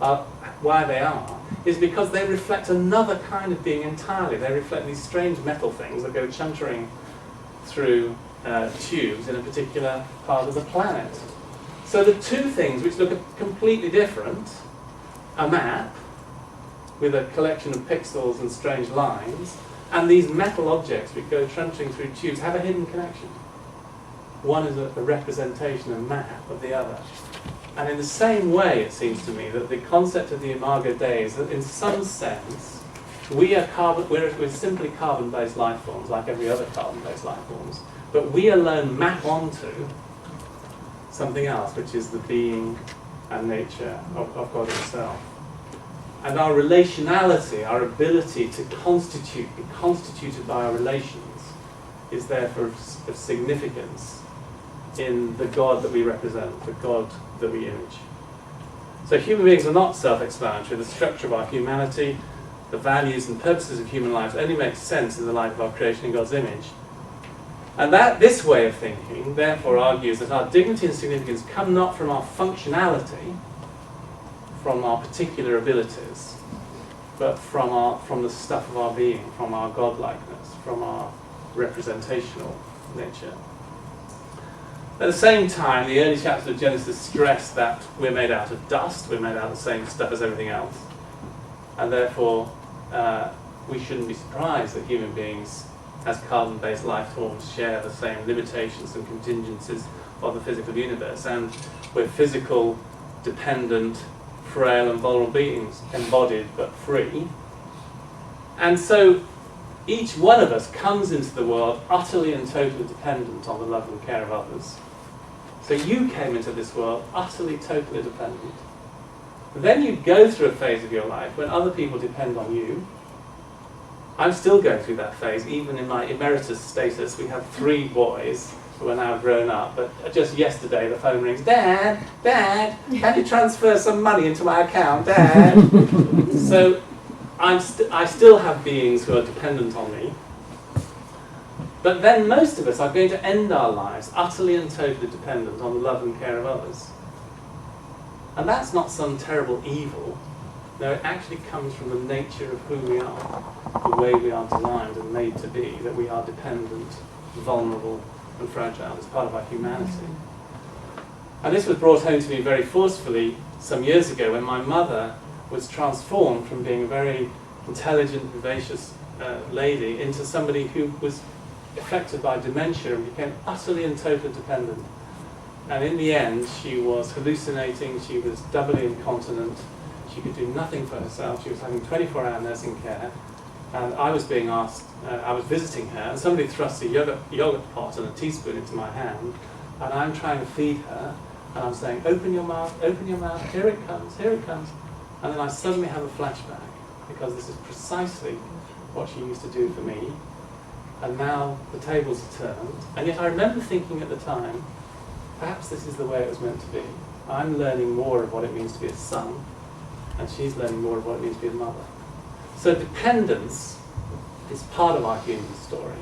are why they are is because they reflect another kind of being entirely. They reflect these strange metal things that go chuntering through tubes in a particular part of the planet. So the two things which look completely different, a map with a collection of pixels and strange lines, and these metal objects which go chuntering through tubes, have a hidden connection. One is a representation, a map of the other. And in the same way, it seems to me that the concept of the Imago Dei is that in some sense, we're simply carbon-based life forms, like every other carbon-based life forms, but we alone map onto something else, which is the being and nature of God himself. And our relationality, our ability to be constituted by our relations, is therefore of significance in the God that we represent, the God that we image. So human beings are not self-explanatory. The structure of our humanity, the values and purposes of human life only make sense in the light of our creation in God's image. And this way of thinking, therefore, argues that our dignity and significance come not from our functionality, from our particular abilities, but from the stuff of our being, from our godlikeness, from our representational nature. At the same time, the early chapters of Genesis stress that we're made out of dust, we're made out of the same stuff as everything else, and therefore we shouldn't be surprised that human beings, as carbon-based life forms, share the same limitations and contingencies of the physical universe, and we're physical, dependent, frail and vulnerable beings, embodied but free. And so each one of us comes into the world utterly and totally dependent on the love and care of others. So you came into this world utterly, totally dependent. Then you go through a phase of your life when other people depend on you. I'm still going through that phase, even in my emeritus status. We have 3 boys who are now grown up, but just yesterday the phone rings, Dad, can you transfer some money into my account, Dad? So I still have beings who are dependent on me. But then most of us are going to end our lives utterly and totally dependent on the love and care of others. And that's not some terrible evil. No, it actually comes from the nature of who we are, the way we are designed and made to be, that we are dependent, vulnerable and fragile. It's part of our humanity. And this was brought home to me very forcefully some years ago when my mother was transformed from being a very intelligent, vivacious lady into somebody who was affected by dementia and became utterly and totally dependent. And in the end, she was hallucinating, she was doubly incontinent, she could do nothing for herself, she was having 24-hour nursing care, and I was being asked, I was visiting her, and somebody thrust a yogurt pot and a teaspoon into my hand, and I'm trying to feed her, and I'm saying, open your mouth, here it comes, here it comes. And then I suddenly have a flashback, because this is precisely what she used to do for me. And now the tables are turned. And yet I remember thinking at the time, perhaps this is the way it was meant to be. I'm learning more of what it means to be a son, and she's learning more of what it means to be a mother. So dependence is part of our human story.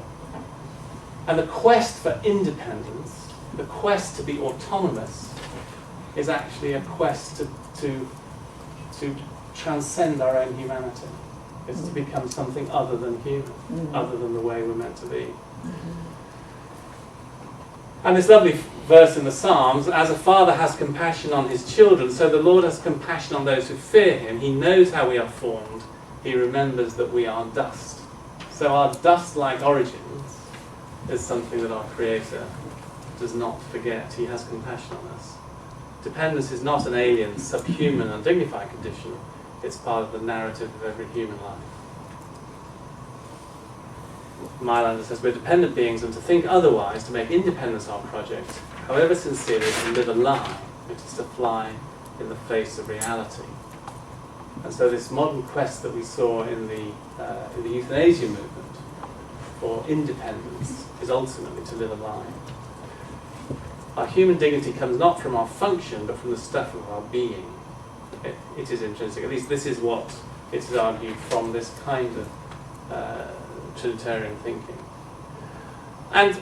And the quest for independence, the quest to be autonomous, is actually a quest to transcend our own humanity. It's to become something other than human, other than the way we're meant to be. And this lovely verse in the Psalms, as a father has compassion on his children, so the Lord has compassion on those who fear him. He knows how we are formed. He remembers that we are dust. So our dust-like origins is something that our Creator does not forget. He has compassion on us. Dependence is not an alien, subhuman, undignified condition. It's part of the narrative of every human life. Mailander says, we're dependent beings, and to think otherwise, to make independence our project, however sincerely, is to live a lie, which is to fly in the face of reality. And so this modern quest that we saw in the euthanasia movement for independence is ultimately to live a lie. Our human dignity comes not from our function, but from the stuff of our being. It is intrinsic. At least this is what it is argued from this kind of Trinitarian thinking. And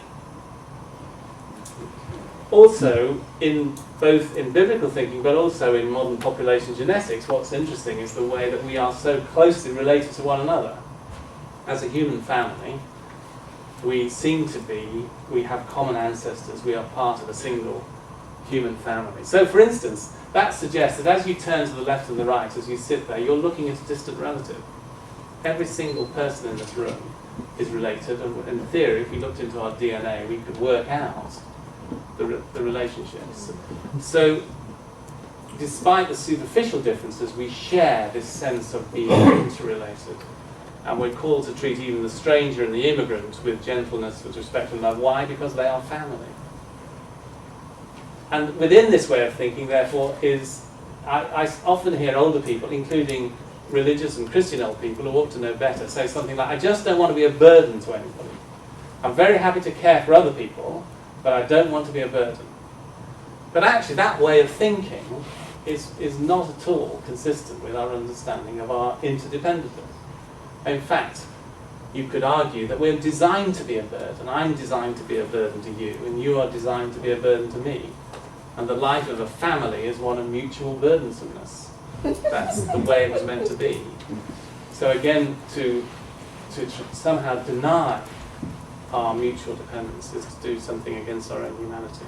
also, both in biblical thinking, but also in modern population genetics, what's interesting is the way that we are so closely related to one another. As a human family, we have common ancestors, we are part of a single human family. So, for instance, that suggests that as you turn to the left and the right, as you sit there, you're looking at a distant relative. Every single person in this room is related, and in theory, if we looked into our DNA, we could work out the relationships. So, despite the superficial differences, we share this sense of being interrelated. And we're called to treat even the stranger and the immigrant with gentleness, with respect and love. Why? Because they are family. And within this way of thinking, therefore, I often hear older people, including religious and Christian old people who ought to know better, say something like, I just don't want to be a burden to anybody. I'm very happy to care for other people, but I don't want to be a burden. But actually, that way of thinking is not at all consistent with our understanding of our interdependence. In fact, you could argue that we're designed to be a burden. I'm designed to be a burden to you, and you are designed to be a burden to me. And the life of a family is one of mutual burdensomeness. That's the way it was meant to be. So again, to somehow deny our mutual dependence is to do something against our own humanity.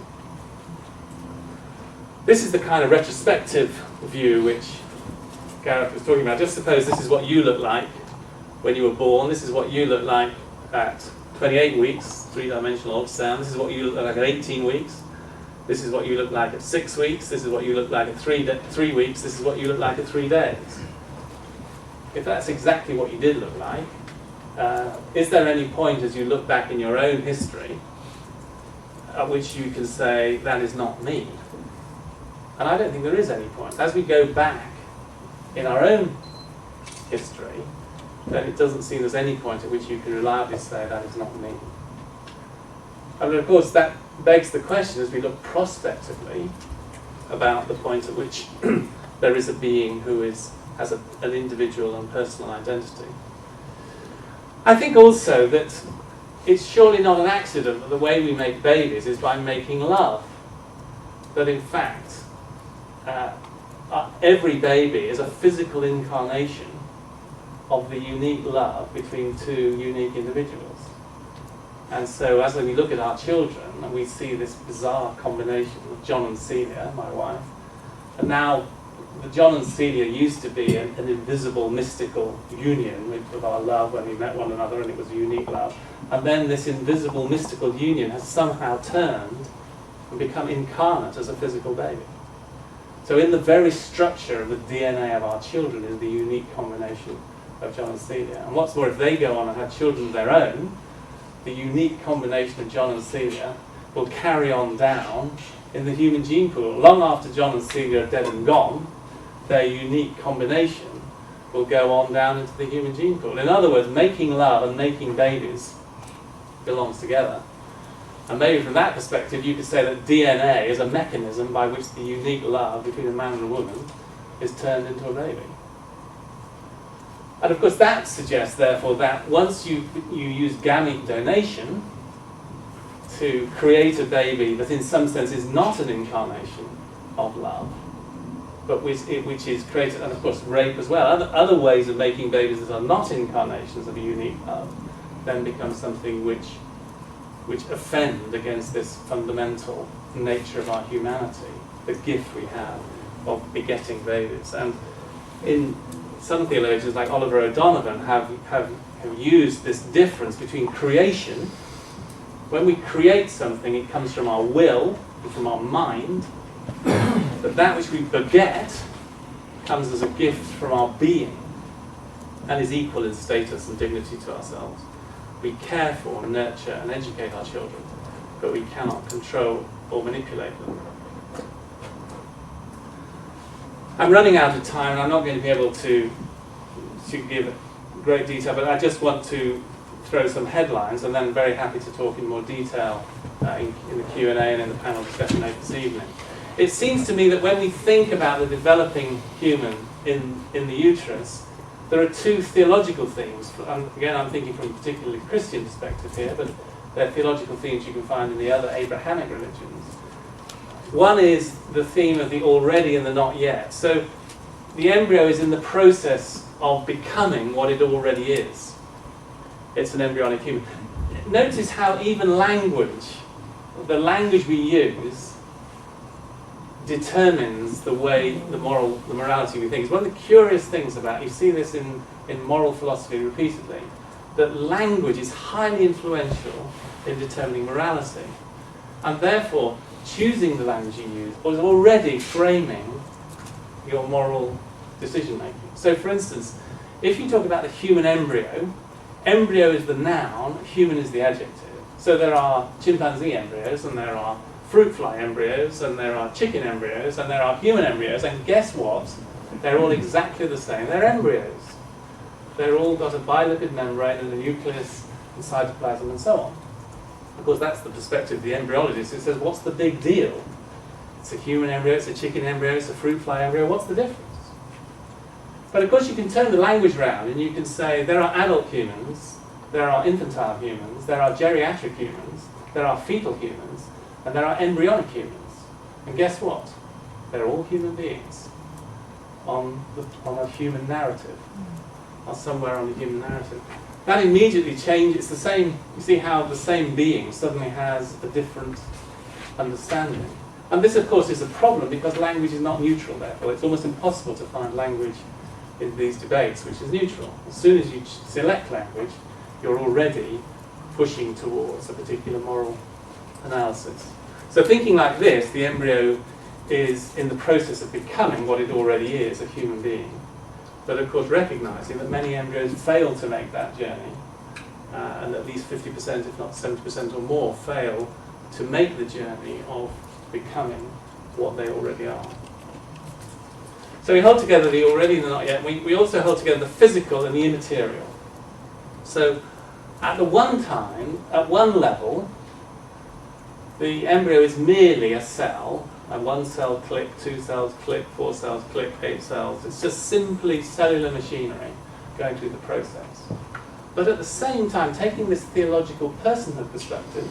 This is the kind of retrospective view which Gareth was talking about. Just suppose this is what you look like when you were born. This is what you look like at 28 weeks, three-dimensional ultrasound. This is what you look like at 18 weeks. This is what you look like at 6 weeks. This is what you look like at 3 weeks. This is what you look like at 3 days. If that's exactly what you did look like, is there any point as you look back in your own history at which you can say, that is not me? And I don't think there is any point. As we go back in our own history, then it doesn't seem there's any point at which you can reliably say, that is not me. And of course, that begs the question, as we look prospectively, about the point at which there is a being who has an individual and personal identity. I think also that it's surely not an accident that the way we make babies is by making love. That in fact, every baby is a physical incarnation of the unique love between two unique individuals. And so as we look at our children, and we see this bizarre combination of John and Celia, my wife, and now John and Celia used to be an invisible, mystical union of our love when we met one another, and it was a unique love. And then this invisible, mystical union has somehow turned and become incarnate as a physical baby. So in the very structure of the DNA of our children is the unique combination of John and Celia. And what's more, if they go on and have children of their own, the unique combination of John and Celia will carry on down in the human gene pool. Long after John and Celia are dead and gone, their unique combination will go on down into the human gene pool. In other words, making love and making babies belongs together. And maybe from that perspective, you could say that DNA is a mechanism by which the unique love between a man and a woman is turned into a baby. And of course that suggests, therefore, that once you use gamete donation to create a baby that in some sense is not an incarnation of love, but which is created, and of course rape as well, other ways of making babies that are not incarnations of a unique love, then become something which offend against this fundamental nature of our humanity, the gift we have of begetting babies. And in some theologians like Oliver O'Donovan have used this difference between creation. When we create something, it comes from our will and from our mind, but that which we beget comes as a gift from our being and is equal in status and dignity to ourselves. We care for, nurture and educate our children, but we cannot control or manipulate them. I'm running out of time and I'm not going to be able to give great detail, but I just want to throw some headlines and then I'm very happy to talk in more detail in the Q&A and in the panel discussion later this evening. It seems to me that when we think about the developing human in the uterus, there are two theological themes. Again, I'm thinking from a particularly Christian perspective here, but they're theological themes you can find in the other Abrahamic religions. One is the theme of the already and the not yet. So the embryo is in the process of becoming what it already is. It's an embryonic human. Notice how even language, the language we use, determines the way, the morality we think. It's one of the curious things about, you see this in moral philosophy repeatedly, that language is highly influential in determining morality. And therefore, choosing the language you use is already framing your moral decision making. So for instance, if you talk about the human embryo, embryo is the noun, human is the adjective. So there are chimpanzee embryos, and there are fruit fly embryos, and there are chicken embryos, and there are human embryos, and guess what? They're all exactly the same. They're embryos. They're all got a bilipid membrane and a nucleus and cytoplasm and so on. Of course, that's the perspective of the embryologist. It says, what's the big deal? It's a human embryo, it's a chicken embryo, it's a fruit fly embryo, what's the difference? But of course you can turn the language around and you can say there are adult humans, there are infantile humans, there are geriatric humans, there are fetal humans, and there are embryonic humans. And guess what? They're all human beings on a human narrative, or somewhere on a human narrative. That immediately changes the same. You see how the same being suddenly has a different understanding. And this, of course, is a problem because language is not neutral, therefore. It's almost impossible to find language in these debates which is neutral. As soon as you select language, you're already pushing towards a particular moral analysis. So thinking like this, the embryo is in the process of becoming what it already is, a human being. But of course recognizing that many embryos fail to make that journey, and at least 50%, if not 70% or more, fail to make the journey of becoming what they already are. So we hold together the already and the not yet. We also hold together the physical and the immaterial. So at the one time, at one level, the embryo is merely a cell, and one cell click, two cells click, four cells click, 8 cells. It's just simply cellular machinery going through the process. But at the same time, taking this theological personhood perspective,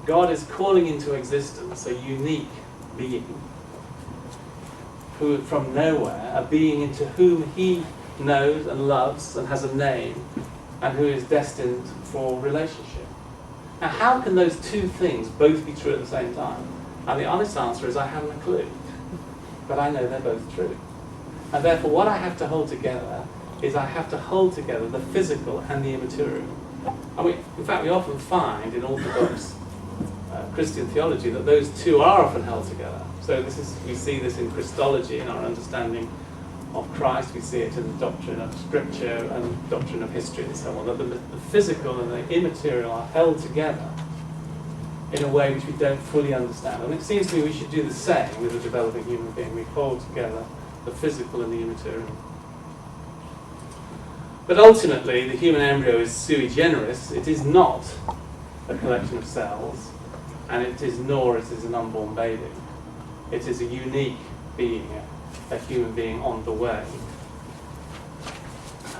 God is calling into existence a unique being, who from nowhere, a being into whom he knows and loves and has a name, and who is destined for relationship. Now, how can those two things both be true at the same time? And the honest answer is I haven't a clue. But I know they're both true. And therefore what I have to hold together is I have to hold together the physical and the immaterial. And in fact, we often find in Orthodox Christian theology that those two are often held together. So we see this in Christology, in our understanding of Christ. We see it in the doctrine of Scripture and doctrine of history and so on, that the physical and the immaterial are held together in a way which we don't fully understand. And it seems to me we should do the same with a developing human being. We hold together the physical and the immaterial. But ultimately, the human embryo is sui generis. It is not a collection of cells, and it is an unborn baby. It is a unique being, a human being on the way.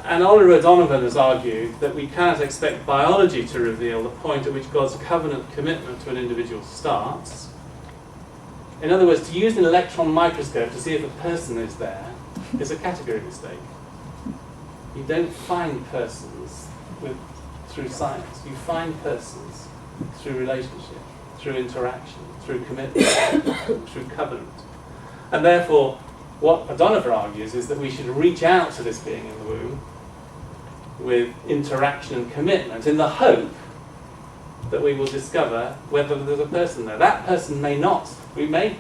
And Oliver O'Donovan has argued that we cannot expect biology to reveal the point at which God's covenant commitment to an individual starts. In other words, to use an electron microscope to see if a person is there is a category mistake. You don't find persons through science. You find persons through relationship, through interaction, through commitment, through covenant. And therefore, what O'Donovan argues is that we should reach out to this being in the womb with interaction and commitment in the hope that we will discover whether there's a person there. That person may not. We may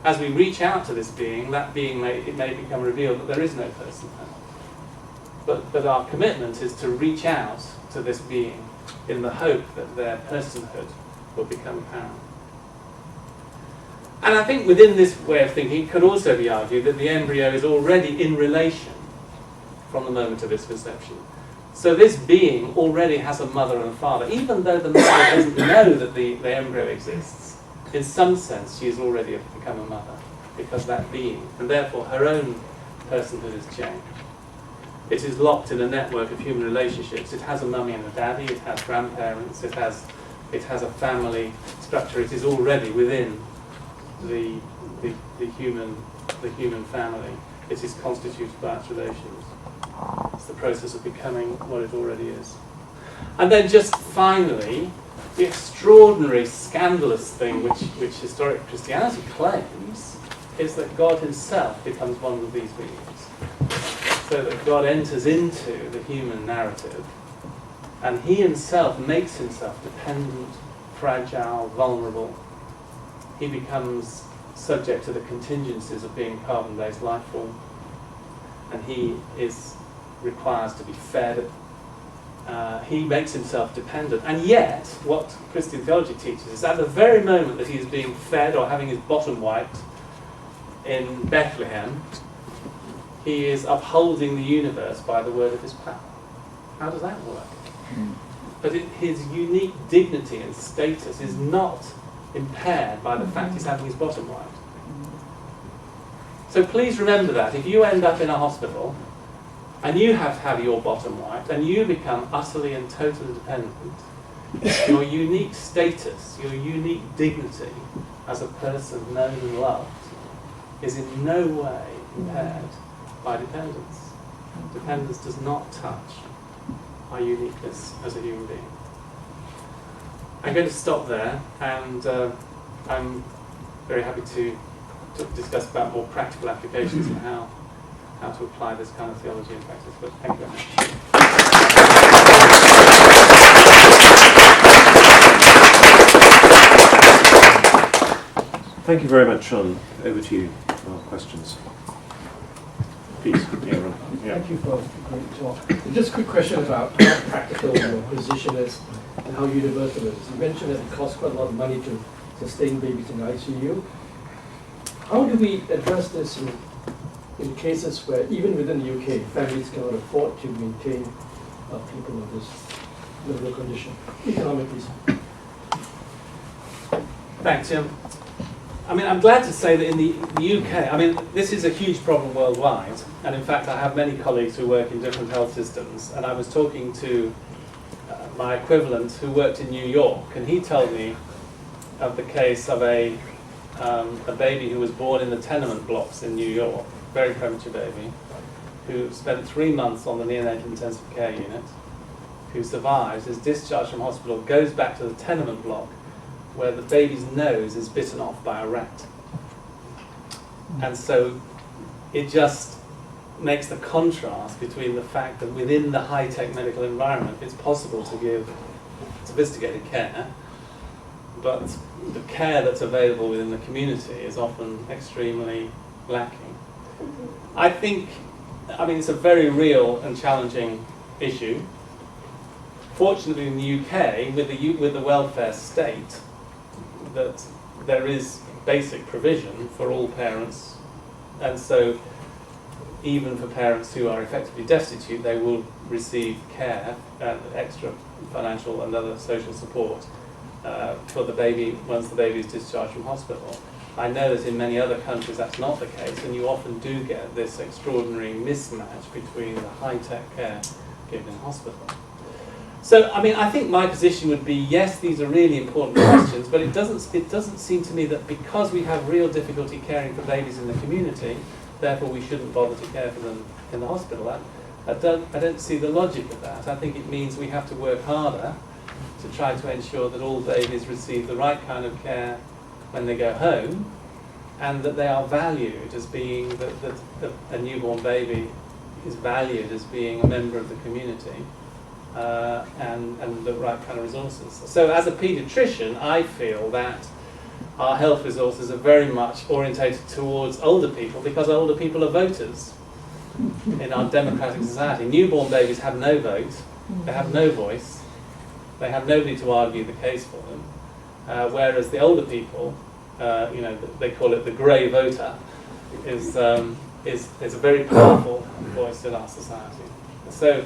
as we reach out to this being, that being may become revealed that there is no person there. But our commitment is to reach out to this being in the hope that their personhood will become apparent. And I think within this way of thinking, it could also be argued that the embryo is already in relation from the moment of its conception. So this being already has a mother and a father, even though the mother doesn't know that the embryo exists. In some sense, she has already become a mother, because that being, and therefore her own personhood is changed. It is locked in a network of human relationships. It has a mummy and a daddy, it has grandparents, it has a family structure. It is already within the human family. It is constituted by its relations. It's the process of becoming what it already is. And then just finally, the extraordinary, scandalous thing which historic Christianity claims is that God himself becomes one of these beings. So that God enters into the human narrative, and he himself makes himself dependent, fragile, vulnerable. He becomes subject to the contingencies of being a carbon-based life form, and he requires to be fed. He makes himself dependent, and yet what Christian theology teaches is at the very moment that he is being fed or having his bottom wiped in Bethlehem, he is upholding the universe by the word of his power. How does that work? But his unique dignity and status is not impaired by the fact he's having his bottom wiped. So please remember that if you end up in a hospital and you have to have your bottom wiped and you become utterly and totally dependent, your unique status, your unique dignity as a person known and loved is in no way impaired by dependence. Dependence does not touch our uniqueness as a human being. I'm going to stop there, and I'm very happy to discuss about more practical applications and how to apply this kind of theology in practice. But thank you very much.
Thank you very much, Sean. Over to you for questions. Please, Aaron. Yeah.
Thank you for a great talk. Just a quick question about how practical your position is and how universal it is. You mentioned that it costs quite a lot of money to sustain babies in ICU. How do we address this in cases where, even within the UK, families cannot afford to maintain people with this medical condition, economically?
Thanks, Jim. I mean, I'm glad to say that in the UK, I mean, this is a huge problem worldwide, and in fact I have many colleagues who work in different health systems, and I was talking to my equivalent who worked in New York, and he told me of the case of a baby who was born in the tenement blocks in New York, very premature baby, who spent 3 months on the neonatal intensive care unit, who survives, is discharged from hospital, goes back to the tenement block, where the baby's nose is bitten off by a rat. And so it just makes the contrast between the fact that within the high-tech medical environment it's possible to give sophisticated care, but the care that's available within the community is often extremely lacking. I think, I mean, it's a very real and challenging issue. Fortunately in the UK, with the welfare state, that there is basic provision for all parents, and so even for parents who are effectively destitute, they will receive care and extra financial and other social support for the baby once the baby is discharged from hospital. I know that in many other countries that's not the case, and you often do get this extraordinary mismatch between the high-tech care given in hospital. So, I mean, I think my position would be, yes, these are really important questions, but it doesn't seem to me that because we have real difficulty caring for babies in the community, therefore we shouldn't bother to care for them in the hospital. I don't see the logic of that. I think it means we have to work harder to try to ensure that all babies receive the right kind of care when they go home, and that they are valued as being, that a newborn baby is valued as being a member of the community. And the right kind of resources. So as a paediatrician, I feel that our health resources are very much orientated towards older people because older people are voters in our democratic society. Newborn babies have no vote, they have no voice, they have nobody to argue the case for them, whereas the older people, they call it the grey voter, is a very powerful voice in our society. So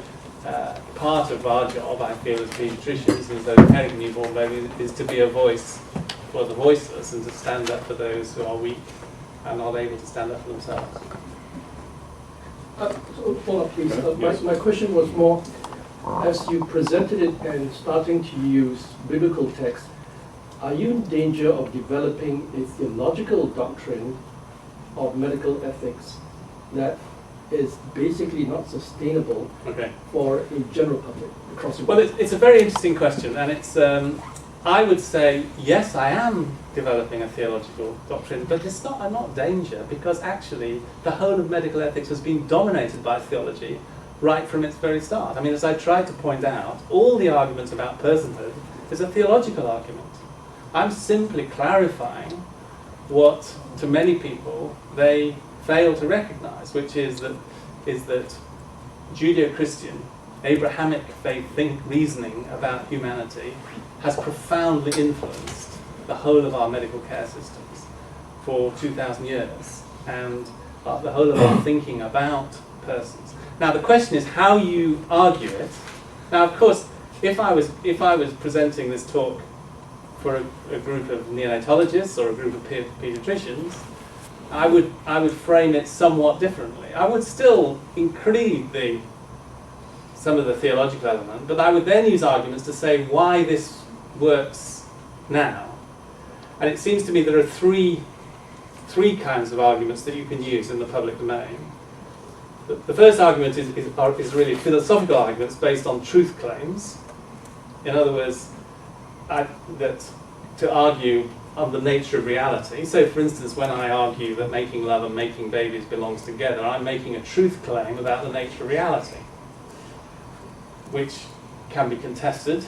part of our job, I feel, as paediatricians, as those caring for newborn babies, is to be a voice for the voiceless and to stand up for those who are weak and not able to stand up for themselves.
Follow up, please.
Yes.
My question was more, as you presented it and starting to use biblical text, are you in danger of developing a theological doctrine of medical ethics that is basically not sustainable for a general public across the
Well,
world?
it's a very interesting question, and it's. I would say yes, I am developing a theological doctrine, but it's not. I'm not danger because actually the whole of medical ethics has been dominated by theology right from its very start. I mean, as I tried to point out, all the arguments about personhood is a theological argument. I'm simply clarifying what, to many people, they fail to recognize, which is that Judeo-Christian, Abrahamic faith reasoning about humanity has profoundly influenced the whole of our medical care systems for 2,000 years, and the whole of our thinking about persons. Now the question is how you argue it. Now, of course, if I was presenting this talk for a group of neonatologists or a group of paediatricians, I would frame it somewhat differently. I would still include some of the theological element, but I would then use arguments to say why this works now. And it seems to me there are three kinds of arguments that you can use in the public domain. The first argument is really philosophical arguments based on truth claims. In other words, that to argue on the nature of reality. So, for instance, when I argue that making love and making babies belongs together, I'm making a truth claim about the nature of reality, which can be contested,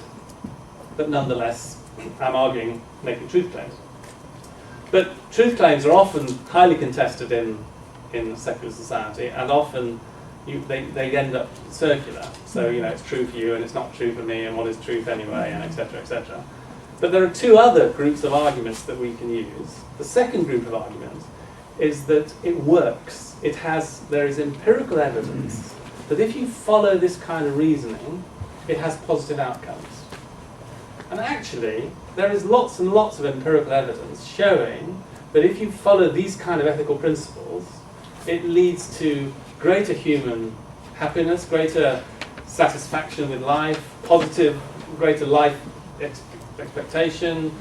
but nonetheless, I'm arguing making truth claims. But truth claims are often highly contested in secular society, and often they end up circular. So, it's true for you and it's not true for me, and what is truth anyway, and etc., etc. But there are two other groups of arguments that we can use. The second group of arguments is that it works. There is empirical evidence that if you follow this kind of reasoning, it has positive outcomes. And actually, there is lots and lots of empirical evidence showing that if you follow these kind of ethical principles, it leads to greater human happiness, greater satisfaction with life, greater life expectation,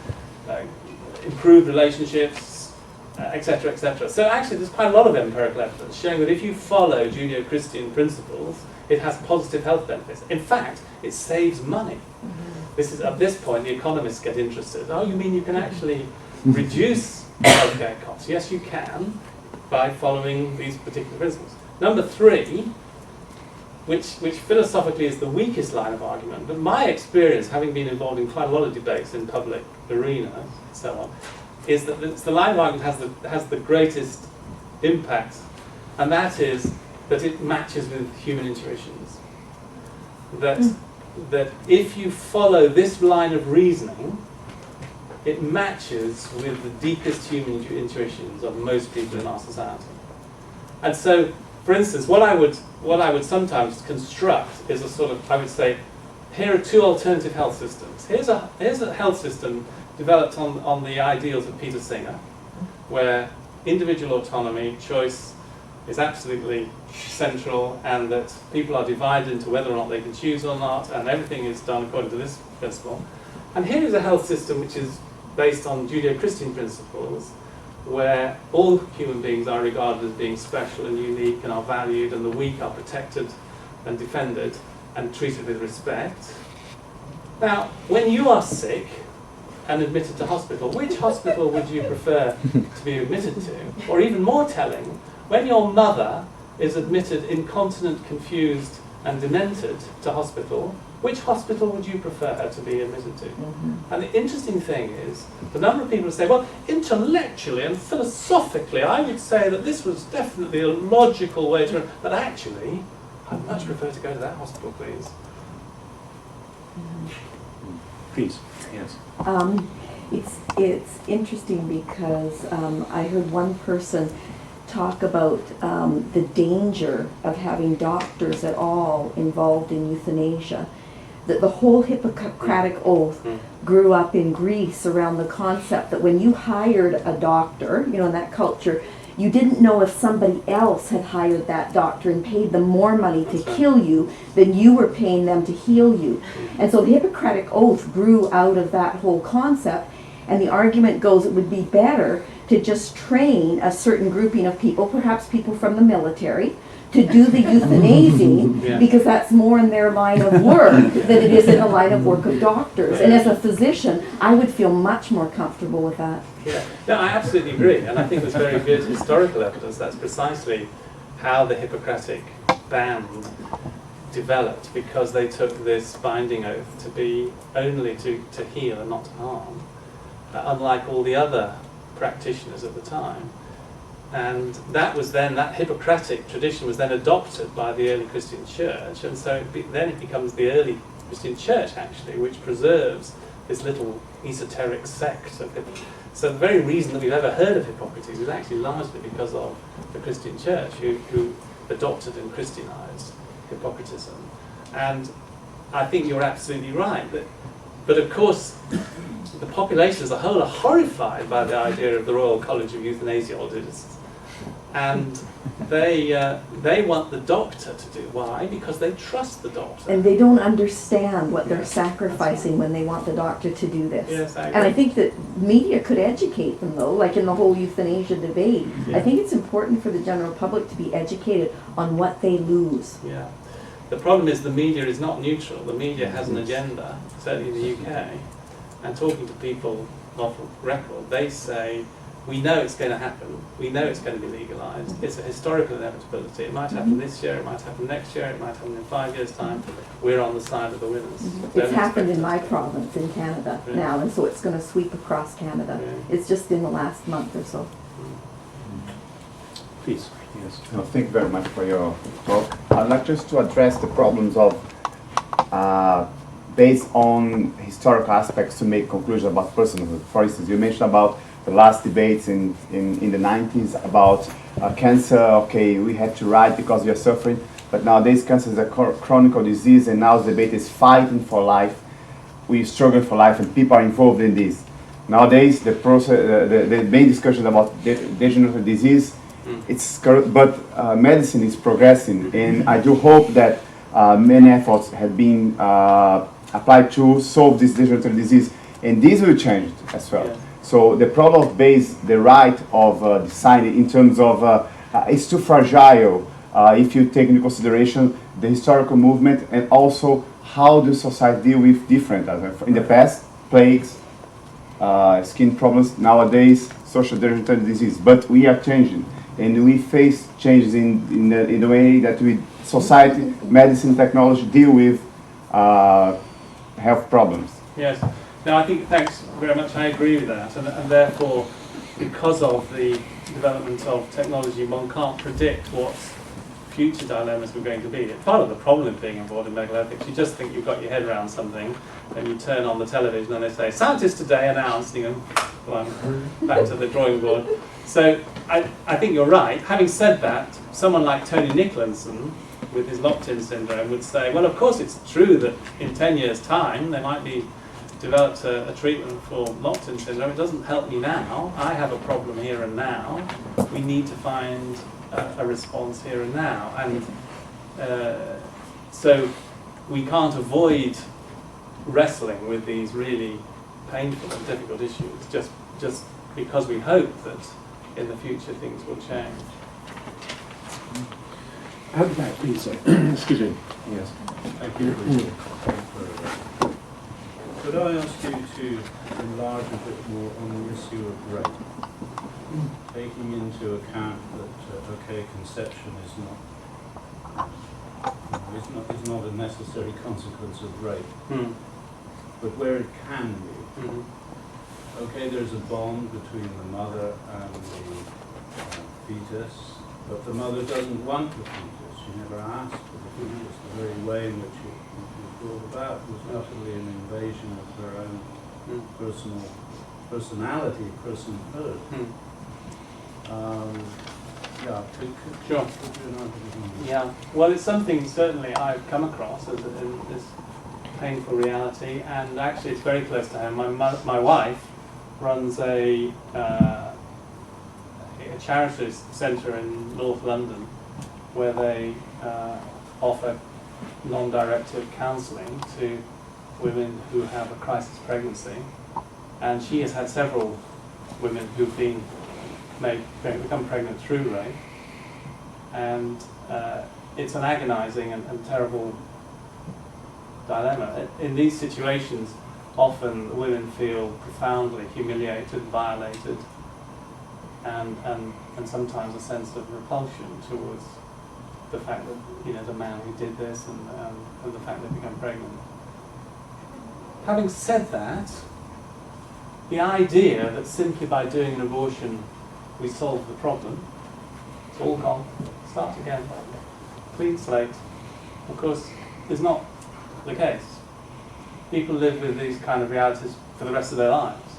improved relationships, etc., etc. So actually there's quite a lot of empirical evidence showing that if you follow Judeo-Christian principles, it has positive health benefits. In fact, it saves money. This is, at this point, the economists get interested. Oh, you mean you can actually reduce healthcare costs? Yes, you can, by following these particular principles. Number three, which philosophically is the weakest line of argument, but my experience, having been involved in quite a lot of debates in public arenas and so on, is that it's the line of argument has the greatest impact, and that is that it matches with human intuitions. That if you follow this line of reasoning, it matches with the deepest human intuitions of most people in our society. And so, for instance, what I would sometimes construct is a sort of, I would say, here are two alternative health systems. Here's a health system developed on the ideals of Peter Singer, where individual autonomy, choice is absolutely central, and that people are divided into whether or not they can choose or not, and everything is done according to this principle. And here is a health system which is based on Judeo-Christian principles, where all human beings are regarded as being special and unique and are valued, and the weak are protected and defended and treated with respect. Now, when you are sick and admitted to hospital, which hospital would you prefer to be admitted to? Or even more telling, when your mother is admitted incontinent, confused and demented to hospital, which hospital would you prefer to be admitted to? And the interesting thing is, the number of people who say, well, intellectually and philosophically, I would say that this was definitely a logical way to, but actually, I'd much prefer to go to that hospital, please.
Please, yes.
It's interesting because I heard one person talk about the danger of having doctors at all involved in euthanasia. That the whole Hippocratic Oath grew up in Greece around the concept that when you hired a doctor, you know, in that culture, you didn't know if somebody else had hired that doctor and paid them more money to kill you than you were paying them to heal you. And so the Hippocratic Oath grew out of that whole concept, and the argument goes it would be better to just train a certain grouping of people, perhaps people from the military, to do the euthanizing, because that's more in their line of work than it is in the line of work of doctors. And as a physician, I would feel much more comfortable with that.
Yeah, no, I absolutely agree, and I think there's very good historical evidence that's precisely how the Hippocratic band developed, because they took this binding oath to be only to heal and not to harm, unlike all the other practitioners at the time. And that was then, that Hippocratic tradition was then adopted by the early Christian church, and so then it becomes the early Christian church, actually, which preserves this little esoteric sect of Hippocrates. So the very reason that we've ever heard of Hippocrates is actually largely because of the Christian church, who adopted and Christianized Hippocratism. And I think you're absolutely right. But of course, the population as a whole are horrified by the idea of the Royal College of Euthanasiologists. And they want the doctor to do. Why? Because they trust the doctor.
And they don't understand what they're sacrificing when they want the doctor to do this.
Yes, I agree.
And I think that media could educate them, though, like in the whole euthanasia debate.
Yeah.
I think it's important for the general public to be educated on what they lose.
Yeah. The problem is the media is not neutral. The media has an agenda, certainly in the UK. And talking to people off record, they say, we know it's going to happen, we know it's going to be legalised, it's a historical inevitability, it might happen this year, it might happen next year, it might happen in 5 years' time, we're on the side of the winners.
It's happened in my province in Canada now, and so it's going to sweep across Canada. It's just in the last month or so.
Please, yes.
Thank you very much for your talk. I'd like just to address the problems of based on historical aspects to make conclusions about personhood. For instance, you mentioned about the last debates in the 90s about cancer. Okay, we had to write because we are suffering, but nowadays cancer is a chronic disease, and now the debate is fighting for life. We struggle for life, and people are involved in this. Nowadays, the main discussion about degenerative disease, it's correct, but medicine is progressing, and I do hope that many efforts have been applied to solve this degenerative disease, and this will change as well. Yeah. So the problem of base, the right of deciding in terms of it's too fragile if you take into consideration the historical movement and also how the society deal with different, in the past, plagues, skin problems, nowadays, social degenerative disease. But we are changing, and we face changes in the way that we, society, medicine, technology deal with health problems.
Yes. No, I think, thanks very much, I agree with that, and therefore, because of the development of technology, one can't predict what future dilemmas we're going to be. Part of the problem of being involved in medical ethics, you just think you've got your head around something, and you turn on the television and they say, scientists today announcing, and well, I'm back to the drawing board. So I think you're right. Having said that, someone like Tony Nicholson, with his locked-in syndrome, would say, well, of course it's true that in 10 years' time there might be developed a treatment for locked-in syndrome. It doesn't help me now. I have a problem here and now. We need to find a response here and now. And so we can't avoid wrestling with these really painful and difficult issues just because we hope that in the future things will change.
At the back, please. Excuse me. Yes.
Thank you. Could I ask you to enlarge a bit more on the issue of rape, taking into account that, okay, conception is not is not a necessary consequence of rape.
Mm.
But where it can be,
Mm-hmm.
okay, there's a bond between the mother and the fetus, but the mother doesn't want the fetus. She never asked for the fetus. The very way in which it was brought about was utterly an invasion of her own personality, personhood.
Mm.
Yeah,
Sure.
could you elaborate on that?
Yeah, well, it's something certainly I've come across as this painful reality, and actually it's very close to home. My wife runs a charity centre in North London where they offer non-directive counselling to women who have a crisis pregnancy, and she has had several women who've become pregnant through rape, and it's an agonising and terrible dilemma. In these situations, often women feel profoundly humiliated, violated, and sometimes a sense of repulsion towards the fact that the man who did this and the fact they become pregnant. Having said that, the idea that simply by doing an abortion we solve the problem, it's all gone, start again, clean slate, of course, is not the case. People live with these kind of realities for the rest of their lives.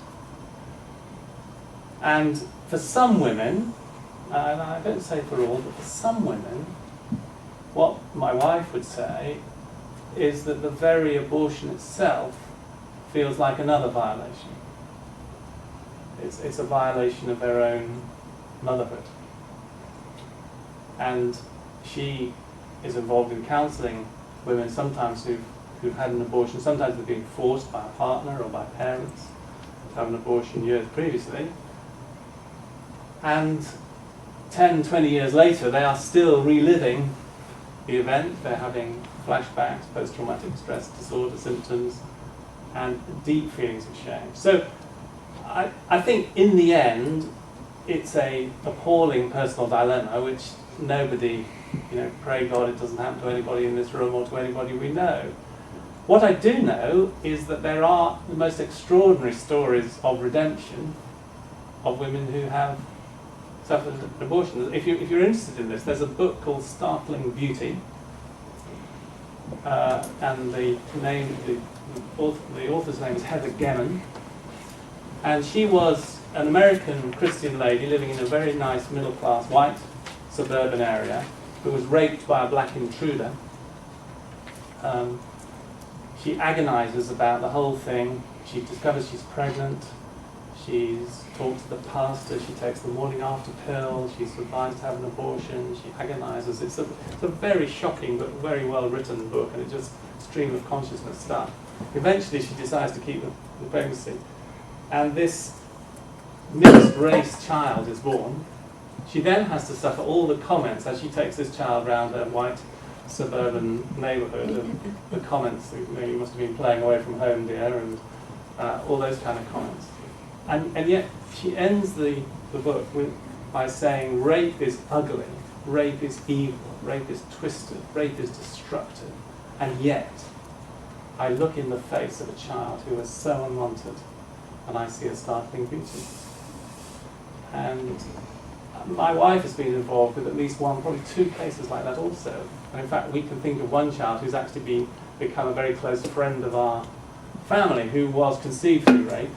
And for some women, and I don't say for all, but for some women, what my wife would say is that the very abortion itself feels like another violation. It's a violation of their own motherhood. And she is involved in counselling women sometimes who've had an abortion. Sometimes they've been forced by a partner or by parents to have an abortion years previously. And 10, 20 years later, they are still reliving the event. They're having flashbacks, post-traumatic stress disorder symptoms, and deep feelings of shame. So I think in the end, it's a appalling personal dilemma, which nobody, pray God it doesn't happen to anybody in this room or to anybody we know. What I do know is that there are the most extraordinary stories of redemption of women who have suffered an abortion. If you're interested in this, there's a book called Startling Beauty, and the author's name is Heather Gemmon, and she was an American Christian lady living in a very nice middle-class white suburban area who was raped by a black intruder. She agonises about the whole thing. She discovers she's pregnant. She's talked to the pastor. She takes the morning after pill. She's advised to have an abortion. She agonises. It's a very shocking but very well written book, and it's just stream of consciousness stuff. Eventually she decides to keep the pregnancy, and this mixed race child is born. She then has to suffer all the comments as she takes this child around her white suburban neighbourhood, and the comments, you must have been playing away from home, dear, and all those kind of comments. And yet she ends the book by saying rape is ugly, rape is evil, rape is twisted, rape is destructive, and yet I look in the face of a child who is so unwanted and I see a startling beauty. And my wife has been involved with at least one, probably two cases like that also. And in fact, we can think of one child who's actually become a very close friend of our family, who was conceived through rape.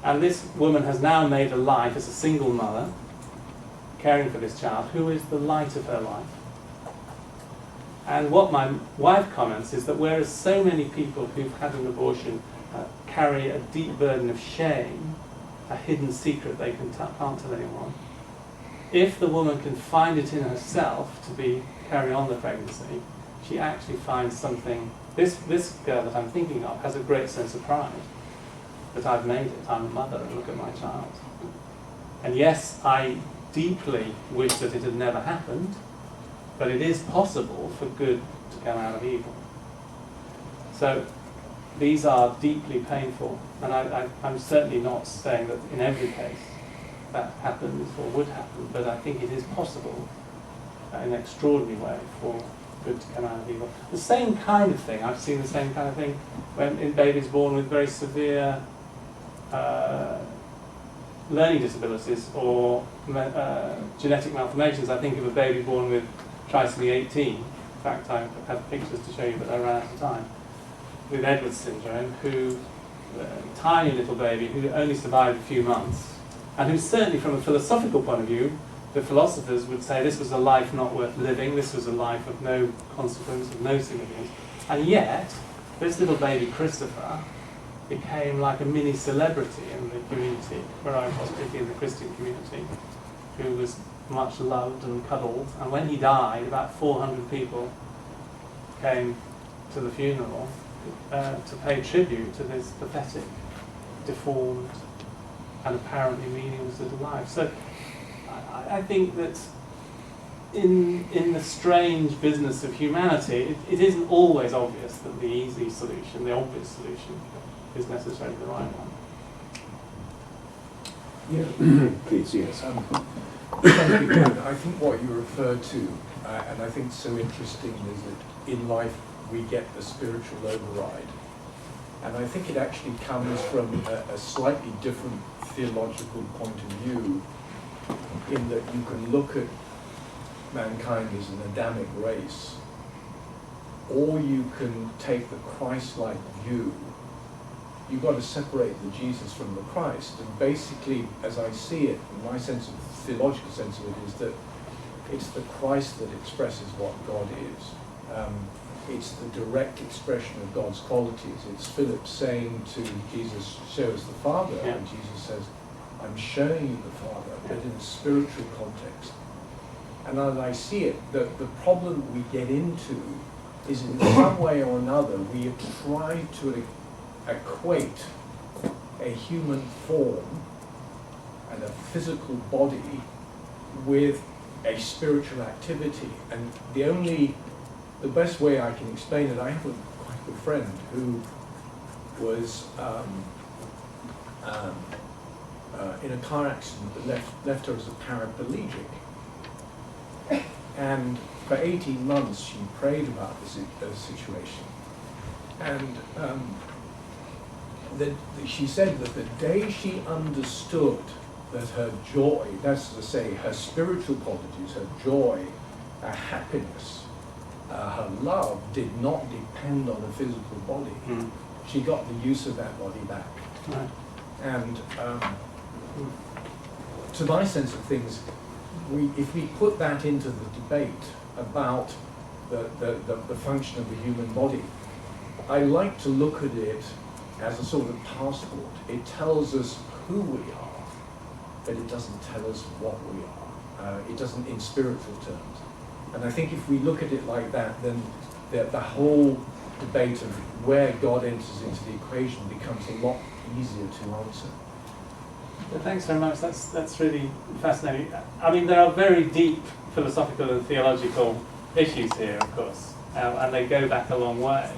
And this woman has now made a life as a single mother, caring for this child, who is the light of her life. And what my wife comments is that whereas so many people who've had an abortion carry a deep burden of shame, a hidden secret they can't tell anyone, if the woman can find it in herself to carry on the pregnancy, she actually finds something. This girl that I'm thinking of has a great sense of pride that I've made it. I'm a mother, and look at my child. And yes, I deeply wish that it had never happened, but it is possible for good to come out of evil. So these are deeply painful, and I'm certainly not saying that in every case that happens or would happen, but I think it is possible in an extraordinary way for good to come out of evil. The same kind of thing, I've seen the same kind of thing when in babies born with very severe learning disabilities or genetic malformations. I think of a baby born with trisomy 18. In fact, I have pictures to show you, but I ran out of time. With Edwards syndrome, who, tiny little baby, who only survived a few months, and who certainly from a philosophical point of view, the philosophers would say this was a life not worth living, this was a life of no consequence, of no significance. And yet, this little baby Christopher became like a mini celebrity in the community, where I was, particularly in the Christian community, who was much loved and cuddled. And when he died, about 400 people came to the funeral to pay tribute to this pathetic, deformed, and apparently meaningless little life. So I think that in the strange business of humanity, it isn't always obvious that the easy solution, the obvious solution, is necessarily the right one.
Yeah.
Please, yes.
Thank you, Ken. I think what you refer to, and I think so interesting, is that in life we get the spiritual override. And I think it actually comes from a slightly different theological point of view, in that you can look at mankind as an Adamic race, or you can take the Christ-like view. You've got to separate the Jesus from the Christ. And basically, as I see it, my sense of theological sense of it is that it's the Christ that expresses what God is. It's the direct expression of God's qualities. It's Philip saying to Jesus, show us the Father,
Yeah.
and Jesus says, I'm showing you the Father, but in a spiritual context. And as I see it, the problem we get into is in some way or another, we have tried to equate a human form and a physical body with a spiritual activity. And the best way I can explain it, I have a quite good friend who was in a car accident that left her as a paraplegic. And for 18 months she prayed about this situation. And she said that the day she understood that her joy, that's to say her spiritual qualities, her joy, her happiness, her love did not depend on a physical body, she got the use of that body back.
Right.
And to my sense of things, if we put that into the debate about the function of the human body, I like to look at it as a sort of passport. It tells us who we are, but it doesn't tell us what we are. It doesn't in spiritual terms. And I think if we look at it like that, then the whole debate of where God enters into the equation becomes a lot easier to answer.
Well, thanks very much. That's really fascinating. I mean, there are very deep philosophical and theological issues here, of course, and they go back a long way.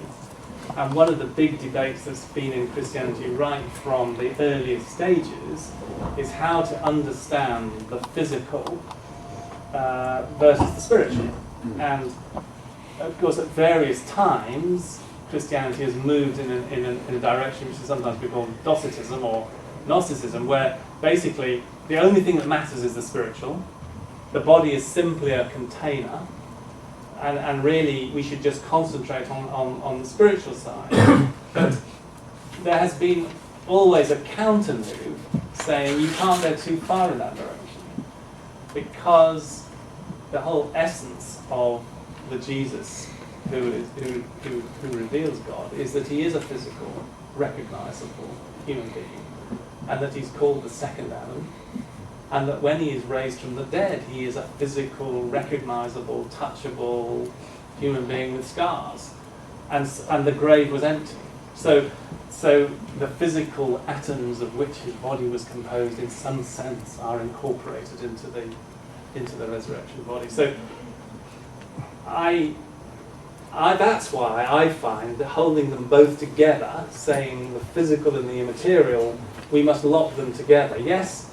And one of the big debates that's been in Christianity right from the earliest stages is how to understand the physical versus the spiritual. And of course, at various times, Christianity has moved in a direction which is sometimes be called Docetism or Gnosticism, where basically the only thing that matters is the spiritual. The body is simply a container, and really we should just concentrate on the spiritual side. But there has been always a counter move saying you can't go too far in that direction, because the whole essence of the Jesus who reveals God is that he is a physical, recognizable human being, and that he's called the second Adam, and that when he is raised from the dead, he is a physical, recognizable, touchable human being with scars, and the grave was empty. So the physical atoms of which his body was composed, in some sense, are incorporated into the resurrection body. So that's why I find that holding them both together, saying the physical and the immaterial, we must lock them together. Yes,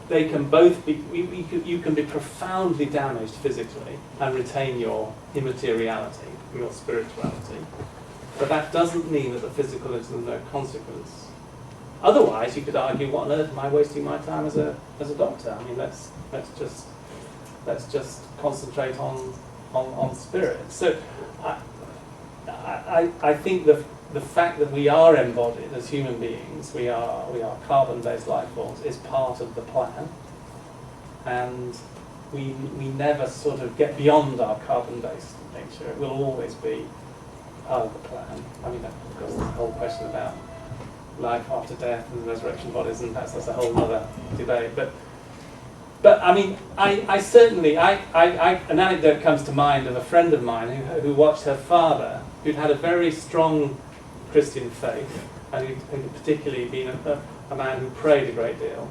they can both be, you can be profoundly damaged physically and retain your immateriality, your spirituality. But that doesn't mean that the physical is of no consequence. Otherwise, you could argue, what on earth am I wasting my time as a doctor? I mean, let's just concentrate on spirit. So, I think the fact that we are embodied as human beings, we are carbon-based life forms, is part of the plan, and we never sort of get beyond our carbon-based nature. It will always be part of the plan. I mean, of course, the whole question about life after death and resurrection bodies, and that's a whole other debate. But I mean, I certainly, an anecdote comes to mind of a friend of mine who watched her father, who'd had a very strong Christian faith, and who'd particularly been a man who prayed a great deal.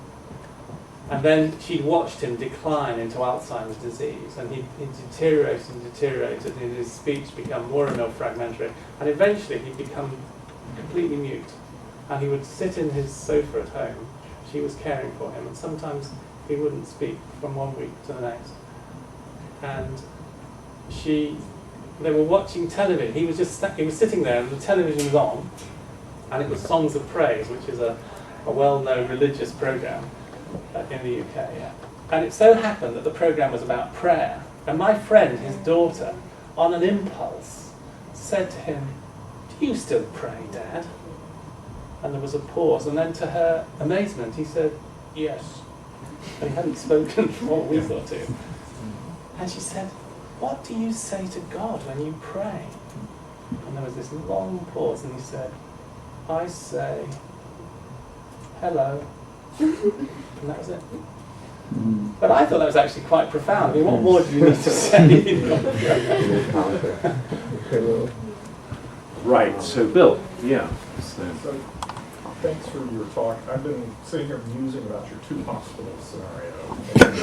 And then she'd watched him decline into Alzheimer's disease, and he deteriorated and deteriorated, and his speech become more and more fragmentary, and eventually he'd become completely mute. And he would sit in his sofa at home. She was caring for him, and sometimes he wouldn't speak from one week to the next. And they were watching television. He was sitting there, and the television was on, and it was Songs of Praise, which is a well-known religious program in the UK. Yeah. And it so happened that the program was about prayer. And my friend, his daughter, on an impulse, said to him, "Do you still pray, Dad?" And there was a pause, and then to her amazement, he said, "Yes." And he hadn't spoken for a week or two. And she said, "What do you say to God when you pray?" And there was this long pause, and he said, "I say, hello." And that was it. But I thought that was actually quite profound. I mean, what more do you need to say?
Right, so Bill, yeah.
So, thanks for your talk. I've been sitting here musing about your two hospitals scenario, and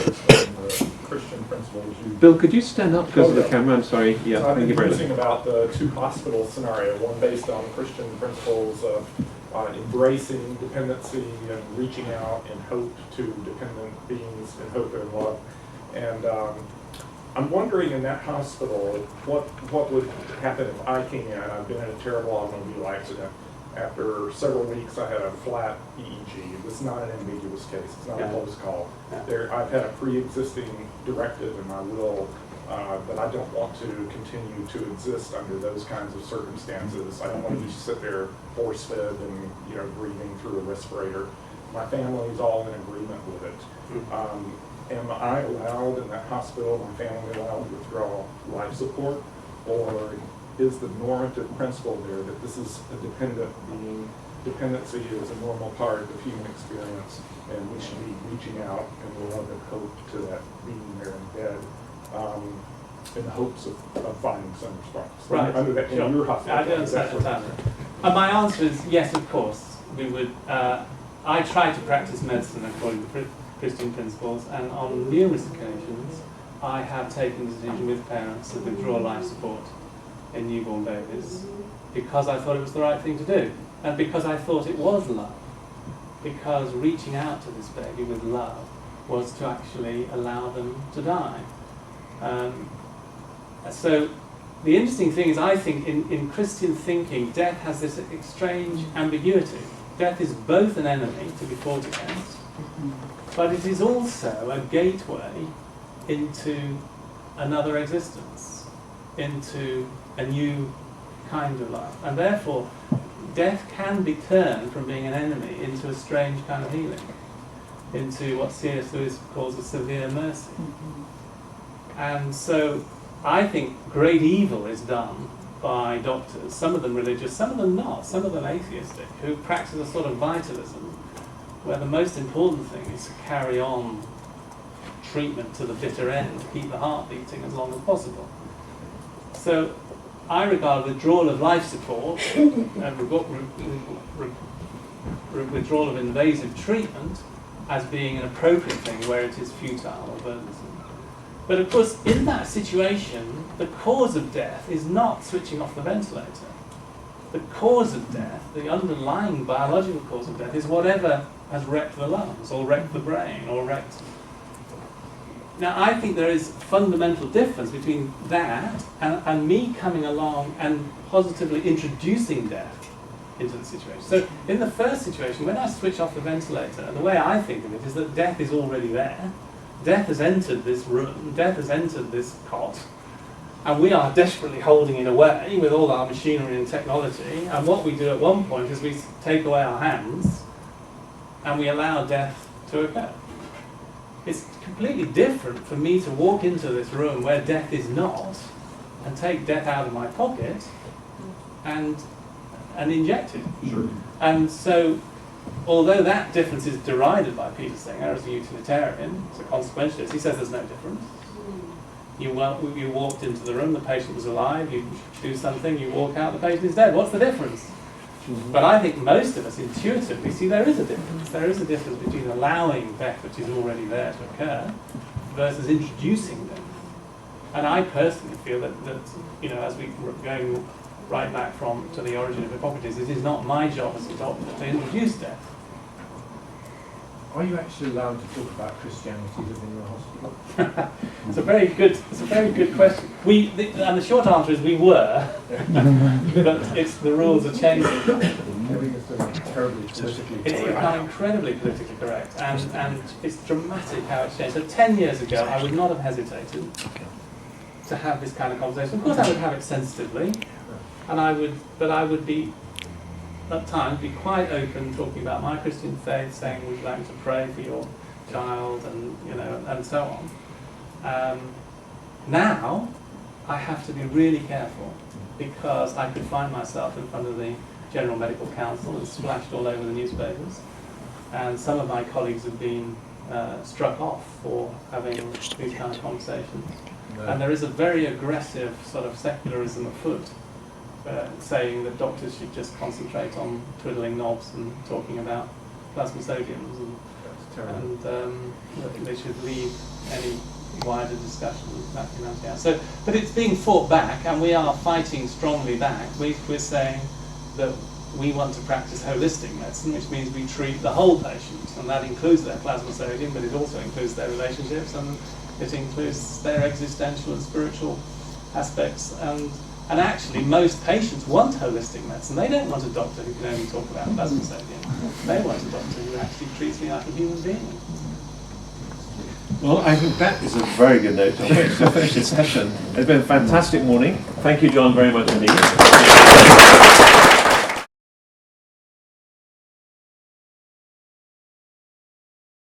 the Christian principles you...
Bill, could you stand up because of the camera? I'm sorry. Yeah,
so I've
thank you
been
very
musing
much.
about the two hospital scenario, one based on Christian principles of embracing dependency and reaching out in hope to dependent beings in hope and love. And I'm wondering in that hospital, what would happen if I came in? I've been in a terrible automobile accident. After several weeks, I had a flat EEG. It was not an ambiguous case. It's not a close call. I've had a pre-existing directive in my will that I don't want to continue to exist under those kinds of circumstances. I don't want to just sit there force-fed and breathing through a respirator. My family is all in agreement with it. Am I allowed in that hospital, my family allowed to withdraw life support, or is the normative principle there that this is a dependent being? Dependency is a normal part of the human experience, and we should be reaching out in love and hope to that being there in bed, in the hopes of finding some response.
Right.
Under that, in your hospital.
I don't understand that. And my answer is yes, of course. We would. I try to practice medicine according to Christian principles, and on numerous occasions, I have taken the decision with parents to withdraw life support in newborn babies because I thought it was the right thing to do, and because I thought it was love. Because reaching out to this baby with love was to actually allow them to die. So the interesting thing is, I think in Christian thinking, death has this strange ambiguity. Death is both an enemy to be fought against, but it is also a gateway into another existence, into a new kind of life. And therefore, death can be turned from being an enemy into a strange kind of healing, into what C.S. Lewis calls a severe mercy. And so I think great evil is done by doctors, some of them religious, some of them not, some of them atheistic, who practice a sort of vitalism where the most important thing is to carry on treatment to the bitter end, to keep the heart beating as long as possible. So I regard withdrawal of life support and withdrawal of invasive treatment as being an appropriate thing where it is futile or burdensome. But of course, in that situation, the cause of death is not switching off the ventilator. the cause of death, the underlying biological cause of death, is whatever has wrecked the lungs, or wrecked the brain, or wrecked... Now, I think there is a fundamental difference between that and me coming along and positively introducing death into the situation. So, in the first situation, when I switch off the ventilator, the way I think of it is that death is already there. Death has entered this room, death has entered this cot, and we are desperately holding it away with all our machinery and technology, and what we do at one point is we take away our hands and we allow death to occur. It's completely different for me to walk into this room where death is not and take death out of my pocket and inject it.
Sure.
And so, although that difference is derided by Peter Singer as a utilitarian, as a consequentialist, he says there's no difference. You walked into the room, the patient was alive, you do something, you walk out, the patient is dead. What's the difference? But I think most of us intuitively see there is a difference. There is a difference between allowing death, which is already there, to occur, versus introducing them. And I personally feel that you know, as we go right back to the origin of Hippocrates, it is not my job as a doctor to introduce death.
Are you actually allowed to talk about Christianity within your hospital?
It's a very good question. And the short answer is we were, but the rules are changing.
Everything's terribly politically
It's
correct.
become incredibly politically correct, and it's dramatic how it's changed. So 10 years ago, I would not have hesitated to have this kind of conversation. Of course, I would have it sensitively, and I would be, at times, be quite open talking about my Christian faith, saying, would you like me to pray for your child, and you know, and so on. Now, I have to be really careful, because I could find myself in front of the General Medical Council and splashed all over the newspapers, and some of my colleagues have been struck off for having these kind of conversations.
No.
And there is a very aggressive sort of secularism afoot, saying that doctors should just concentrate on twiddling knobs and talking about plasma sodiums,
That's terrible.
and that they should leave any wider discussion with that out. So, but it's being fought back, and we are fighting strongly back. We're saying that we want to practice holistic medicine, which means we treat the whole patient, and that includes their plasma sodium, but it also includes their relationships, and it includes their existential and spiritual aspects. And actually, most patients want holistic medicine. They don't want a doctor who can only talk about plasma sodium. They want a doctor who actually treats me like a human being.
Well, I think that is a very good note on which to finish this session. It's been a fantastic morning. Thank you, John, very much indeed.